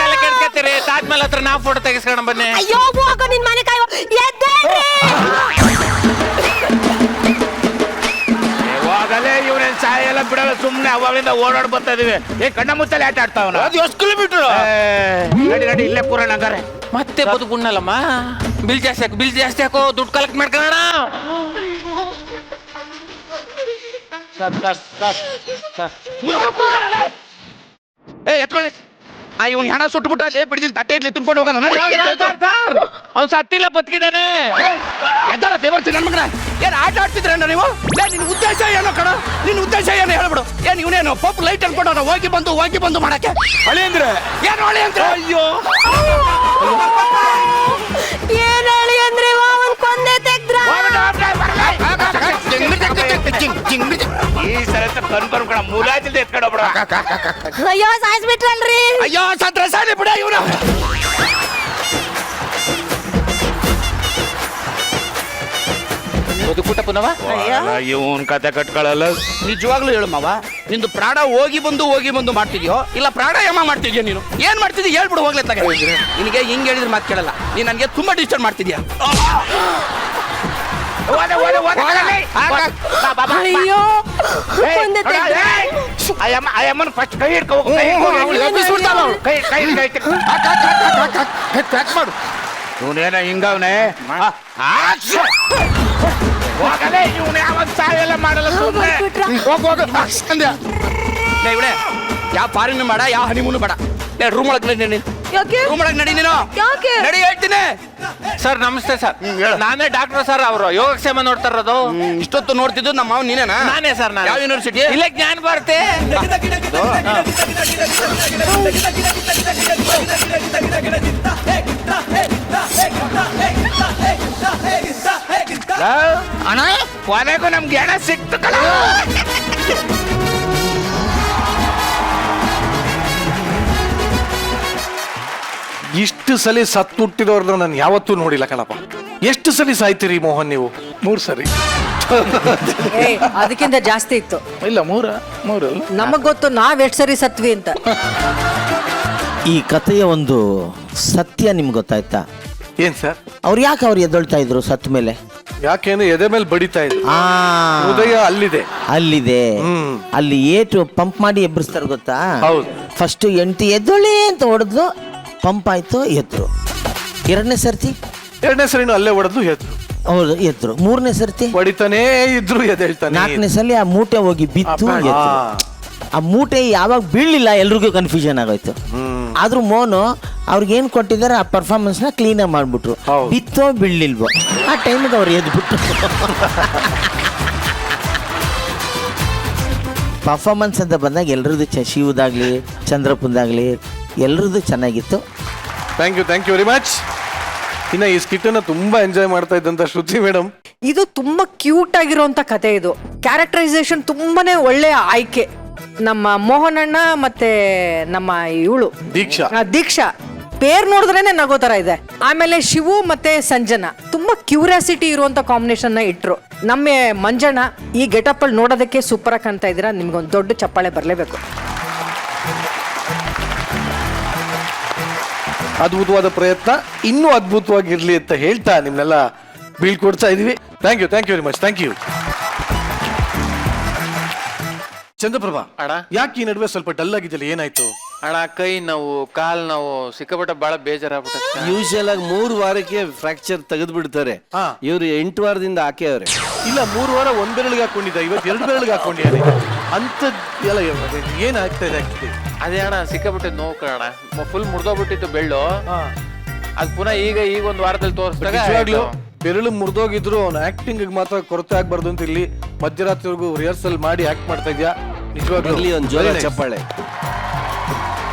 ತಲೆ ಕೆಡ್ಸ್ಕೊತೀರಿ? ತಾಜ್ ಮಹಲ್ ಹತ್ರ ನಾವು ಫೋಟೋ ತೆಗೆಸ್ಕೊಂಡು ಬನ್ನಿ. ಅಯ್ಯೋ ಹೋಗೋ ನಿನ್ ಮನೆ ಕಾಯೋ. ಎದ್ದೇಳ್ರಿ. ಹೋಗಲೇ, ಇವನೇನ್ ಸಾಯಲ್ಲ ಬಿಡಲ್ಲ, ಸುಮ್ನೆ ಅವಾಗಲಿಂದ ಓಡಾಡ್ ಬರ್ತಾ ಇದೀವಿ. ಕಣ್ಣ ಮುಚ್ಚಲ್ಲಿ ಆಟ ಆಡ್ತಾವನ. ಅದು ಎಷ್ಟು ಕಿಲೋಮೀಟರ್? ನಡಿ ಇಲ್ಲೇ ಪೂರಣ ಹಂಗಾರೆ. ಮತ್ತೆ ಬದುಕುಣ್ಣಲ್ಲಮ್ಮ. ಬಿಲ್ ಜಾಸ್ತಿ ಹಾಕೋ, ದುಡ್ಡು ಕಲೆಕ್ಟ್ ಮಾಡ್ಕೊಳ್ಳೋಣ. ಎತ್ಕೊಳ್ಳಿ. ಇವ್ನು ಹೆಣ ಸುಟ್ಬಿಟ್ಟ, ಬಿಡಿದಿಲ್ಲ ತಟ್ಟೆ ಇರ್ಲಿ ತುಂಬ್ಕೊಂಡು ಹೋಗೋಣ. ಅವ್ನು ಸತ್ತಿಲ್ಲ, ಬದುಕಿದ್ದಾನೆ. ಎದ್ದಾರ ದೇವರ್ಸಿ ನನ್ನ ಮಗನ. ಏನ್ ಆಟ ಆಡ್ತಿದ್ರೇನ ನೀವು? ನಿನ್ ಉದ್ದೇಶ ಏನೋ ಕಣ, ನಿನ್ ಉದ್ದೇಶ ಏನು ಹೇಳ್ಬಿಡು. ಏನ್ ಇವನೇನು ಪಪ್ ಲೈಟ್ ಅನ್ಕೊಂಡು ಹೋಗಿ ಬಂದು ಮಾಡಕ್ಕೆ ಹಳಿ ಅಂದ್ರೆ ಏನು ಹಳಿ ಅಂದ್ರೆ? ಅಯ್ಯೋ ಏನ್ ಹೇಳಿ ಅಂದ್ರೆ ಅವನ್ ಕೊಂದೆ ತೆಗ್ದ್ರ. ಈ ಸಲ ಕನ್ಫರ್ಮ್ ಕಣ, ಮುಲಾಜಿಲ್ದೆ ಎತ್ಕೊಂಡು ಹೋಗ್ಬಿಡ. ಅಯ್ಯೋ ಸಾಯಿಸ್ಬಿಟ್ರಲ್ರಿ. ಅಯ್ಯೋ ಸತ್ರ ಸಾಲಿ ಬಿಡ ಇವನು. ಬದುಕುಟ ಪುನವ ಇವನ್ ಕತೆ ಕಟ್ಕೊಳ್ಳಲ್ಲ. ನಿಜವಾಗ್ಲೂ ಹೇಳು ಮಾವ, ನಿಂದು ಪ್ರಾಣ ಹೋಗಿ ಬಂದು ಮಾಡ್ತಿದ್ಯೋ ಇಲ್ಲ ಪ್ರಾಣಾಯಾಮ ಮಾಡ್ತಿದ್ಯೋ? ನೀನು ಏನ್ ಮಾಡ್ತಿದ್ಯಾ ಹೇಳ್ಬಿಡು ಹೋಗ್ಲತ್ತಾಗ. ನಿನಗೆ ಹಿಂಗ್ ಹೇಳಿದ್ರೆ ಮಾತು ಕೇಳಲ್ಲ. ನೀನ್ ನನಗೆ ತುಂಬಾ ಡಿಸ್ಟರ್ಬ್ ಮಾಡ್ತಿದ್ಯಾ. ಓದೆ, ಓದೆ, ಓದೆ, ಓದೆ. ಬಾ, ಬಾ, ಬಾ. ಅಯ್ಯೋ ಏಯ್, ಒಂದೇ ಅಣ್ಣ, ಏಯ್. ಅಯ್ಯಮ್ಮನ ಫಸ್ಟ್ ಕೈ ಹಿಡ್ಕೊ ಹೋಗು, ಕೈ ಹಿಡ್ಕೊ ಹೋಗು. ಪ್ಯಾಕ್ ಮಾಡು. ಇವನೇನ ಹಿಂಗವ್ನೆ ಹೋಗಲೇ, ಇವನು ಯಾವತ್ ಸಾವೆಲ್ಲ ಮಾಡಲ್ಲ ಸುಮ್ಮನೆ. ಹೋಗ್ ಹೋಗು ಅಂದೆ. ಇವಳೆ ಯಾವ ಫಾರಿನ್ ಬೇಡ, ಯಾವ ಹನಿಮೂನು ಬೇಡ. ರೂಮ್ ಒಳಗೆ ನಡಿ, ಯಾಕೆ ರೂಮ್ ಒಳಗೆ ನಡಿ ನೀನು. ಯಾಕೆ ನಡಿ ಹೇಳ್ತೀನಿ. ಸರ್ ನಮಸ್ತೆ ಸರ್, ನಾನೇ ಡಾಕ್ಟರ್ ಸರ್. ಅವರು ಯೋಗಕ್ಷೇಮ ನೋಡ್ತಾ ಇರೋದು. ಇಷ್ಟೊತ್ತು ನೋಡ್ತಿದ್ದು ನಮ್ಮ ಮಾವ ನೀನೇನಾ? ನಾನೇ ಸರ್. ನಾನು ಯಾವ ಯೂನಿವರ್ಸಿಟಿ? ಇಲ್ಲೇ ಜ್ಞಾನ ಭಾರತಿ. ಅಣ್ಣ ಕೊನೆಗೂ ನಮ್ಗೆ ಎಣ ಸಿಕ್ತು ಕಣ. ಇಷ್ಟು ಸಲ ಸತ್ತುಟ್ಟಿರೋರ್ನ ನಾನು ಯಾವತ್ತೂ ನೋಡಿಲ್ಲ ಕಣಪ್ಪ. ಎಷ್ಟು ಸಲ ಸಾಯ್ತೀರಿ ಮೋಹನ್ ನೀವು? 3 ಸರಿ. ಅದಕ್ಕಿಂತ ಜಾಸ್ತಿ ಇತ್ತು. ಇಲ್ಲ 3 ನಮಗ್ ಗೊತ್ತು ನಾವ್ ಎಷ್ಟ್ ಸರಿ ಸತ್ವಿ ಅಂತ. ಈ ಕಥೆಯ ಒಂದು ಸತ್ಯ ನಿಮ್ಗೆ ಗೊತ್ತಾಯ್ತಾ? ಏನ್ ಸರ್? ಅವ್ರು ಯಾಕೆ ಅವ್ರು ಎದ್ದೊಳ್ತಾ ಇದ್ರು ಸತ್ ಮೇಲೆ? ಯಾಕೇನು ಎದೆ ಮೇಲೆ ಬಡಿತಾ ಇದ್ರು. ಆ ಹೃದಯ ಅಲ್ಲಿದೆ. ಅಲ್ಲಿದೆ. ಹ್ಮ್. ಅಲ್ಲಿ ಏಟು ಪಂಪ್ ಮಾಡಿ ಎಬ್ಬರಿಸ್ತಾರೆ ಗೊತ್ತಾ? ಹೌದು. ಫಸ್ಟ್ ಎಂಟಿ ಎದ್ದೊಳ್ಳಿ ಅಂತ ಹೊಡೆದ್ಲು, ಪಂಪ್ ಆಯ್ತು, ಎದ್ರು. ಎರಡನೇ ಸರ್ತಿ ಸರಿನೂ ಅಲ್ಲೇ ಹೊಡೆದು ಎದ್ರು. ಹೌದು, ಎದ್ರು. ಮೂರನೇ ಸರ್ತಿ ಹೊಡಿತಾನೇ ಇದ್ರು, ಎದ್ದೇಳ್ತಾನೆ. ನಾಲ್ಕನೇ ಸಲ ಆ ಮೂಟೆ ಹೋಗಿ ಬಿತ್ತು, ಎದ್ರು. ಆ ಮೂಟೆ ಯಾವಾಗ ಬೀಳಲಿಲ್ಲ ಎಲ್ರಿಗೂ ಕನ್ಫ್ಯೂಷನ್ ಆಗೋಯ್ತು. ಆದ್ರೂ ಮೋನು ಅವ್ರಿಗೇನು ಕೊಟ್ಟಿದ್ದಾರೆ ಆ ಪರ್ಫಾರ್ಮೆನ್ಸ್ನ ಕ್ಲೀನಾಗಿ ಮಾಡಿಬಿಟ್ರು. ಬಿತ್ತೋ ಬೀಳಲಿಲ್ವೋ ಆ ಟೈಮಿಗೆ ಅವ್ರು ಎದ್ಬಿಟ್ರು. ಪರ್ಫಾರ್ಮೆನ್ಸ್ ಅಂತ ಬಂದಾಗ ಎಲ್ರದ್ದು ಶಿವದಾಗ್ಲಿ ಚಂದ್ರಪ್ಪಂದಾಗ್ಲಿ ಎಲ್ರದ್ದು ಚೆನ್ನಾಗಿತ್ತು. Thank you very much. ಇನ್ನು ಈ ಸ್ಕಿಟ್ ಅನ್ನ ತುಂಬಾ ಎಂಜಾಯ್ ಮಾಡ್ತಾ ಇದ್ದಂತ ಶ್ರುತಿ ಮೇಡಮ್. ಇದು ತುಂಬಾ ಕ್ಯೂಟ್ ಆಗಿರುವಂತ ಕತೆ. ಇದು ಕ್ಯಾರೆಕ್ಟರೈಸೇಷನ್ ತುಂಬಾನೇ ಒಳ್ಳೆ ಆಯ್ಕೆ. ನಮ್ಮ ಮೋಹನ್ ಅಣ್ಣ ಮತ್ತೆ ನಮ್ಮ ಇವಳು ದೀಕ್ಷಾ ಪೇರ್ ನೋಡಿದ್ರೇನೆ ನಗೋ ತರ ಇದೆ. ಆಮೇಲೆ ಶಿವು ಮತ್ತೆ ಸಂಜನಾ ತುಂಬಾ ಕ್ಯೂರಿಯಾಸಿಟಿ ಇರುವಂತ ಕಾಂಬಿನೇಷನ್ ನ ಇಟ್ರು. ನಮ್ಮ ಮಂಜಣ್ಣ ಈ ಗೆಟಪ್ ಅಲ್ಲಿ ನೋಡೋದಕ್ಕೆ ಸೂಪರ್ ಆಗಿ ಕಾಣ್ತಾ ಇದ್ದೀರಾ. ನಿಮ್ಗೊಂದು ದೊಡ್ಡ ಚಪ್ಪಾಳೆ ಬರ್ಲೇಬೇಕು. ಅದ್ಭುತವಾದ ಪ್ರಯತ್ನ, ಇನ್ನೂ ಅದ್ಭುತವಾಗಿರ್ಲಿ ಅಂತ ಹೇಳ್ತಾ ನಿಮ್ನೆಲ್ಲ ಬೀಳ್ಕೊಡ್ತಾ ಇದೀವಿ. Thank you very much. Thank you. Chandraprabha ಅಣ್ಣ, ಯಾಕೆ ಈ ನಡುವೆ ಸ್ವಲ್ಪ ಡಲ್ ಆಗಿದ್ದಲ್ಲ, ಏನಾಯ್ತು? ಅಣ್ಣ ಕೈ ನೋವು, ಕಾಲ್ ನೋವು ಸಿಕ್ಕಾಪಟ್ಟೆ ಬಹಳ ಬೇಜಾರಾಗ್ಬಿಟ್ಟೆ. ಯೂಶಲ್ ಆಗಿ 3 ವಾರಕ್ಕೆ ಫ್ರಾಕ್ಚರ್ ತೆಗೆದು ಬಿಡ್ತಾರೆ. ಇವ್ರು 8 ವಾರದಿಂದ ಹಾಕ್ಯವ್ರೆ. ಇಲ್ಲ 3 ವಾರ ಒಂದ್ ಬೆರಳಿಗೆ ಹಾಕೊಂಡಿದ್ದ, ಇವತ್ತು 2 ಬೆರಳಿಗೆ ಹಾಕೊಂಡಿದ್ದಾನೆ ಅಂತ ಎಲ್ಲ. ಏನಾಗ್ತಾ ಇದೆ ಆಕ್ಚುಲಿ? ಅದೇ ಅಣ್ಣ ಸಿಕ್ಕಾಪಟ್ಟೆ ನೋವು ಕಣ, ಫುಲ್ ಮುರಿದೋಗ್ಬಿಟ್ಟಿತ್ತು ಬೆಳ್ಳು. ಅದ್ ಪುನಃ ಈಗ ಒಂದು ವಾರದಲ್ಲಿ ತೋರಿಸಿದಾಗ ನಿಜವಾಗ್ಲೂ ಬೆರಳು ಮುರಿದೋಗಿದ್ರು ಅವ್ನು ಆಕ್ಟಿಂಗ್ ಮಾತ್ರ ಕೊರತೆ ಆಗ್ಬಾರ್ದು ಅಂತ ಇಲ್ಲಿ ಮಧ್ಯರಾತ್ರಿವರೆಗೂ ರಿಹರ್ಸಲ್ ಮಾಡಿ ಆಕ್ಟ್ ಮಾಡ್ತಾ ಇದ್ಯಾ. ನಿಜವಾಗ್ಲೂ ಒಂದು ಜೋರ ಚಪ್ಪಾಳೆ.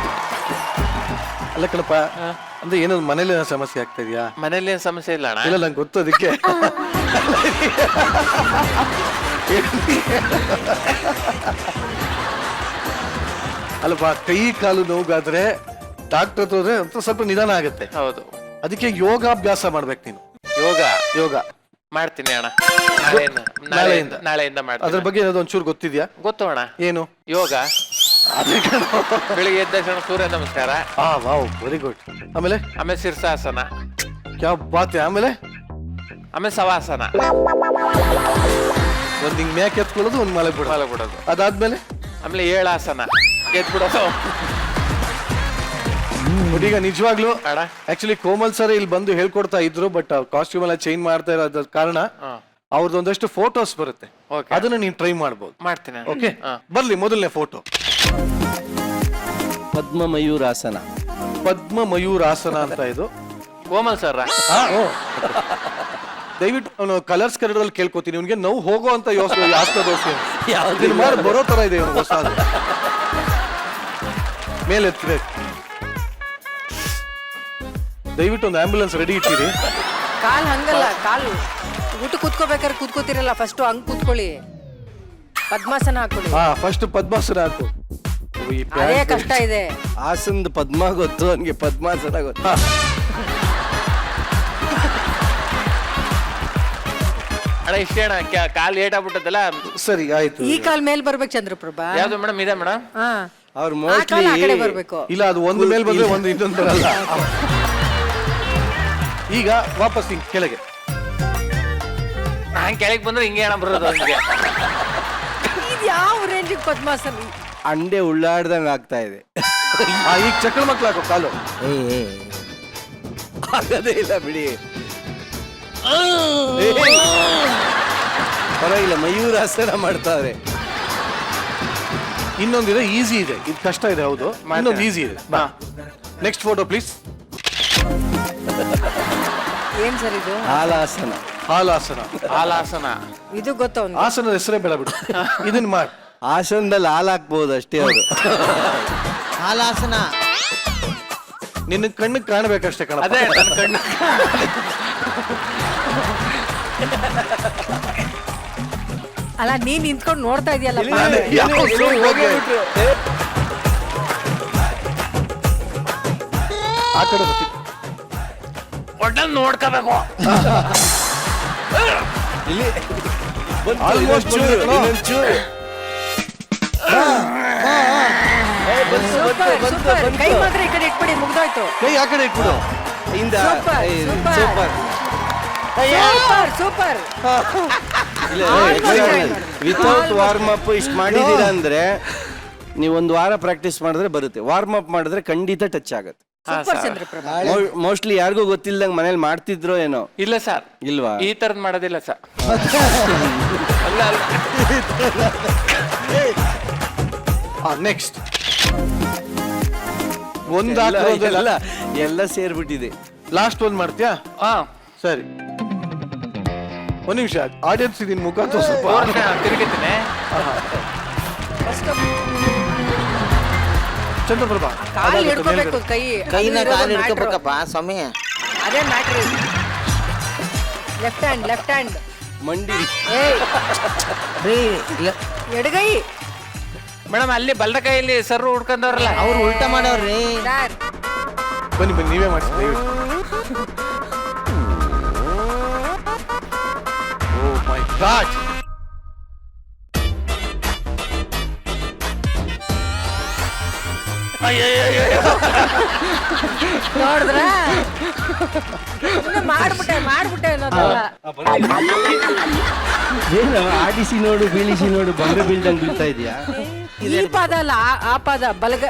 ಅಲ್ಲ ಕಣಪ್ಪ, ಅಂದ್ರೆ ಏನೋ ಮನೇಲಿ ಸಮಸ್ಯೆ ಆಗ್ತಾ ಇದೆಯಾ? ಮನೇಲಿ ಏನ್ ಸಮಸ್ಯೆ ಇಲ್ಲ ಅಣ್ಣ. ಇಲ್ಲ ನಂಗೆ ಗೊತ್ತು ಅದಕ್ಕೆ. ಅಲ್ಲಪ್ಪ, ಕೈ ಕಾಲು ನೋವಾದ್ರೆ ಡಾಕ್ಟರ್ ಹತ್ರ ಹೋದ್ರೆ ಅಂತ ಸ್ವಲ್ಪ ನಿಧಾನ ಆಗುತ್ತೆ. ಹೌದು, ಅದಕ್ಕೆ ಯೋಗಾಭ್ಯಾಸ ಮಾಡ್ಬೇಕು ನೀನು. ಯೋಗ ಮಾಡ್ತೀನಿ ಅಣ್ಣ. ನಾಳೆಯಿಂದ ಮಾಡ್ತೀನಿ. ಅದ್ರ ಬಗ್ಗೆ ಏನಾದ್ರು ಒಂಚೂರು ಗೊತ್ತಿದ್ಯಾ? ಗೊತ್ತು ಅಣ್ಣ. ಏನು ಯೋಗ? ಬೆಳಿಗ್ಗೆ ಎದ್ದ ತಕ್ಷಣ ಸೂರ್ಯ ನಮಸ್ಕಾರ. Wow, very good. ಆಮೇಲೆ ಶೀರ್ಷಾಸನ. ಕ್ಯಾ ಬಾತ್. ಆಮೇಲೆ ಶವಾಸನ. ಒಂದ್ ಹಿಂಗ್ ಮ್ಯಾಕ್ ಎತ್ಕೊಳ್ಳೋದು, ಒಂದ್ ಮಲೆ ಬಿಡೋದು. ಅದಾದ್ಮೇಲೆ ಆಮೇಲೆ 7 ಆಸನ ಎದ್ಬಿಡೋದು. ಈಗ ನಿಜವಾಗ್ಲೂ ಆಕ್ಚುಲಿ ಕೋಮಲ್ ಸರ್ ಇಲ್ಲಿ ಬಂದು ಹೇಳ್ಕೊಡ್ತಾ ಇದ್ರು, ಬಟ್ ಕಾಸ್ಟ್ಯೂಮ್ ಎಲ್ಲ ಚೇಂಜ್ ಮಾಡ್ತಾ ಇರೋದ್ರ ಕಾರಣ ಅವ್ರದ್ದು ಒಂದಷ್ಟು ಫೋಟೋಸ್ ಬರುತ್ತೆ, ಅದನ್ನ ನೀನ್ ಟ್ರೈ ಮಾಡ್ಬೋದು. ಮಾಡ್ತೀನಿ. ಓಕೆ, ಬರ್ಲಿ ಮೊದಲನೇ ಫೋಟೋ. ಪದ್ಮ ಮಯೂರಾಸನ ಅಂತ ಇದು ಕೋಮಲ್ ಸರ್. ದಯವಿಟ್ಟು ಅವನು ಕಲರ್ಸ್ ಕನ್ನಡದಲ್ಲಿ ಕೇಳ್ಕೊತೀನಿ, ಇವ್ನಿಗೆ ನೋವು ಹೋಗೋ ಅಂತ ಬರೋ ತರ ಇದೆ ಇವನು ಹೊಸ. ಮೇಲೆ ಎತ್ತಬೇಕು. ದಯವಿಟ್ಟು ಒಂದು ಆಂಬ್ಯುಲೆನ್ಸ್ ರೆಡಿ ಇಟ್ಟಿರಿ. ಕಾಲ್ ಹಂಗಲ್ಲ, ಕಾಲು ಊಟ ಕೂತ್ಕೋಬೇಕಾದ್ರೆ ಕೂತ್ಕೋತಿರಲ್ಲ, ಫಸ್ಟ್ ಹಂಗ್ ಕೂತ್ಕೊಳ್ಳಿ. ಪದ್ಮಾಸನ ಹಾಕೊಳ್ಳಿ. ಫಸ್ಟ್ ಪದ್ಮಾಸನ ಹಾಕು. ಅದೇ ಕಷ್ಟ ಇದೆ. ಆಸನದ ಪದ್ಮ ಗೊತ್ತು, ಅವನಿಗೆ ಪದ್ಮಾಸನ ಗೊತ್ತು. ಅಣ್ಣ ಇಷ್ಟೇ ಅಣ್ಣ, ಕಾಲ್ ಏಟ್ ಆಗ್ಬಿಟ್ಟದಲ್ಲ. ಸರಿ ಆಯ್ತು. ಈ ಕಾಲ್ ಮೇಲ್ ಬರ್ಬೇಕು ಚಂದ್ರಪ್ರಭಾ. ಯಾವ್ದು ಮೇಡಮ್? ಇದೆ ಮೇಡಮ್. ಅವ್ರು ಮೋಸ್ಟ್ಲಿ ಬರ್ಬೇಕು. ಇಲ್ಲ, ಅದು ಒಂದು ಮೇಲ್ ಬಂದ್ರೆ ಒಂದು ಇನ್ನೊಂದು ಬರಲ್ಲ. ಈಗ ವಾಪಸ್ ಹಿಂಗ್ ಕೆಳಗೆ. ನಾನ್ ಕೆಳಗೆ ಬಂದ್ರೆ ಹಿಂಗೆ ಅಣ್ಣ ಬರೋದು ಹಿಂಗೆ. ಇದು ಯಾವ ರೇಂಜಿಗೆ ಪದ್ಮಾಸನ? ಅಂಡೆ ಉಳ್ಳಾಡ್ದಂಗೆ ಆಗ್ತಾ ಇದೆ. ಈಗ ಚಕ್ರ ಮಕ್ಳು ಹಾಕೋ ಕಾಲು. ಆಗದೇ ಇಲ್ಲ ಬಿಡಿ. ಪರವಾಗಿಲ್ಲ, ಮಯೂರಾಸನ ಮಾಡ್ತಾವ್ರೆ. ಇನ್ನೊಂದಿದೆ, ಈಸಿ ಇದೆ. ಇದು ಕಷ್ಟ ಇದೆ, ಹೌದು. ಇನ್ನೊಂದು ಈಸಿ ಇದೆ. ಬಾ, ನೆಕ್ಸ್ಟ್ ಫೋಟೋ ಪ್ಲೀಸ್. ಏನ್ ಸರ್ ಇದು? ಹಾಲಾಸನ. ಹಾಲಾಸನ. ಹಾಲಾಸನ ಇದು ಗೊತ್ತವನು. ಆಸನದ ಹೆಸರೇ ಬೇಡ ಬಿಡು, ಇದನ್ನ ಮಾಡಿ. ಆಸನದಲ್ಲಿ ಹಾಲು ಹಾಕ್ಬೋದು ಅಷ್ಟೇ ಅವರು. ಹಾಲಾಸನ. ನಿನ್ನ ಕಣ್ಣಿಗೆ ಕಾಣಬೇಕಷ್ಟೇ ಕಣ. ಅದೇ ನನ್ನ ಕಣ್ಣು. ಅಲ್ಲ ನೀನ್ ನಿಂತ್ಕೊಂಡು ನೋಡ್ತಾ ಇದೆಯಲ್ಲ. ಆ ಕಡೆ ಬರ್ತೀನಿ. ಒಟ್ಟಲ್ಲಿ ನೋಡ್ಕೋಬೇಕು. ಇಲ್ಲಿ Almost ಬಂದಿದೆ ಕಣೋ. ಸೂಪರ್. ಕೈ ಮಾತ್ರ ಈ ಕಡೆ ಇಟ್ಬಿಡಿ, ಮುಗ್ದೋಯ್ತು. ಕೈ ಆ ಕಡೆ ಇಟ್ಬಿಡು. ಸೂಪರ್. ವಿತೌಟ್ ವಾರ್ಮ್ ಅಪ್ ಇಷ್ಟು ಮಾಡಿದೀರಾ ಅಂದ್ರೆ ನೀವು ಒಂದು ವಾರ ಪ್ರಾಕ್ಟೀಸ್ ಮಾಡಿದ್ರೆ ಬರುತ್ತೆ. ವಾರ್ಮ್ ಅಪ್ ಮಾಡಿದ್ರೆ ಖಂಡಿತ ಟಚ್ ಆಗುತ್ತೆ. ಸೂಪರ್ ಚಂದ್ರಪ್ರಭಾ. ಮೋಸ್ಟ್ಲಿ ಯಾರಿಗೂ ಗೊತ್ತಿಲ್ದಂಗೆ ಮನೇಲಿ ಮಾಡ್ತಿದ್ರೋ ಏನೋ. ಇಲ್ಲ ಸರ್, ಇಲ್ವಾ? ಈ ತರದ್ ಮಾಡೋದಿಲ್ಲ ಸರ್. ನೆಕ್ಸ್ಟ್ ಒಂದ್ ಎಲ್ಲ ಸೇರ್ಬಿಟ್ಟಿದೆ. ಲಾಸ್ಟ್ ಒಂದ್ ಮಾಡ್ತೀಯಾ? ಹಾ ಸರಿ, ಒಂದ್ ನಿಮಿಷ. ಆಡಿಯನ್ಸ್ ನಿನ್ ಮುಖ ತೋರ್ಸಪ್ಪ. ತಿರುಗಿತೀನಿ. ಚಂದ್ರಪ್ರಭಾ, ಕಾಲ್ ಹಿಡ್ಕೋಬೇಕು, ಕೈನ ಕಾಲು ಹಿಡ್ಕೋಬೇಕಪ್ಪ ಸಮಯ. ಅದೇ ಮ್ಯಾಟ್ರ್. ಲೆಫ್ಟ್ ಹ್ಯಾಂಡ್ ಮಂಡಿ. ಎಡಗೈ. ಮೇಡಮ್ ಅಲ್ಲಿ ಬಲ್ದ ಕೈಯಲ್ಲಿ ಸರ್ ಹುಡ್ಕೊಂಡವ್ರಲ್ಲ ಅವ್ರು ಉಲ್ಟಾ ಮಾಡವ್ರಿ. ಸರ್ ಬನ್ನಿ ನೀವೇ ಮಾಡಿಸಿ. ಓ ಮೈ ಗಾಡ್. ನೋಡಿದ್ರ ಮಾಡ್ಬಿಟ್ಟೆ ಅನ್ನೋದಲ್ಲ. ಏನು ಆಡಿಸಿ ನೋಡು ಬೀಳಿಸಿ ನೋಡು ಬಂದು ಬೀಳ್ದಂಗೆ ಬೀಳ್ತಾ ಇದೆಯಾ? ಈ ಪಾದ ಅಲ್ಲ, ಆ ಪಾದ ಬಲಗ.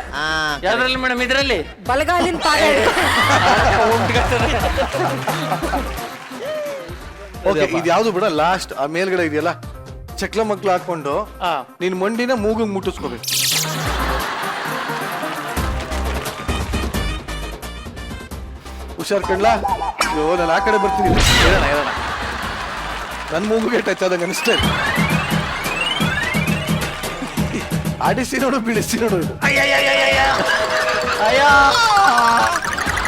ಯಾವ್ದ್ರಲ್ಲಿ ಮೇಡಮ್? ಇದ್ರಲ್ಲಿ ಬಲಗಾಲಿನ ಪಾದ. ಓಕೆ, ಇದು ಯಾವ್ದು ಬಿಡ. ಲಾಸ್ಟ್ ಆ ಮೇಲ್ಗಡೆ ಇದೆಯಲ್ಲ, ಚಕ್ಲ ಮಕ್ಳು ಹಾಕೊಂಡು ನೀನ್ ಮಂಡಿನ ಮೂಗಿಗೆ ಮುಟ್ಟಿಸ್ಕೋಬೇಕು. ಹುಷಾರ್ ಕಣ್ಲಾ. ಅಯ್ಯೋ, ನಾನು ಆ ಕಡೆ ಬರ್ತೀನಿ. ಹೇಳೋಣ. ನನ್ ಮೂಗುಗೆ ಟಚ್ ಆದಂಗೆ ಅನಿಸ್ತಾ ಇದೆ. ಆಡಿಸಿ ನೋಡು, ಬೀಳಿಸಿ ನೋಡು.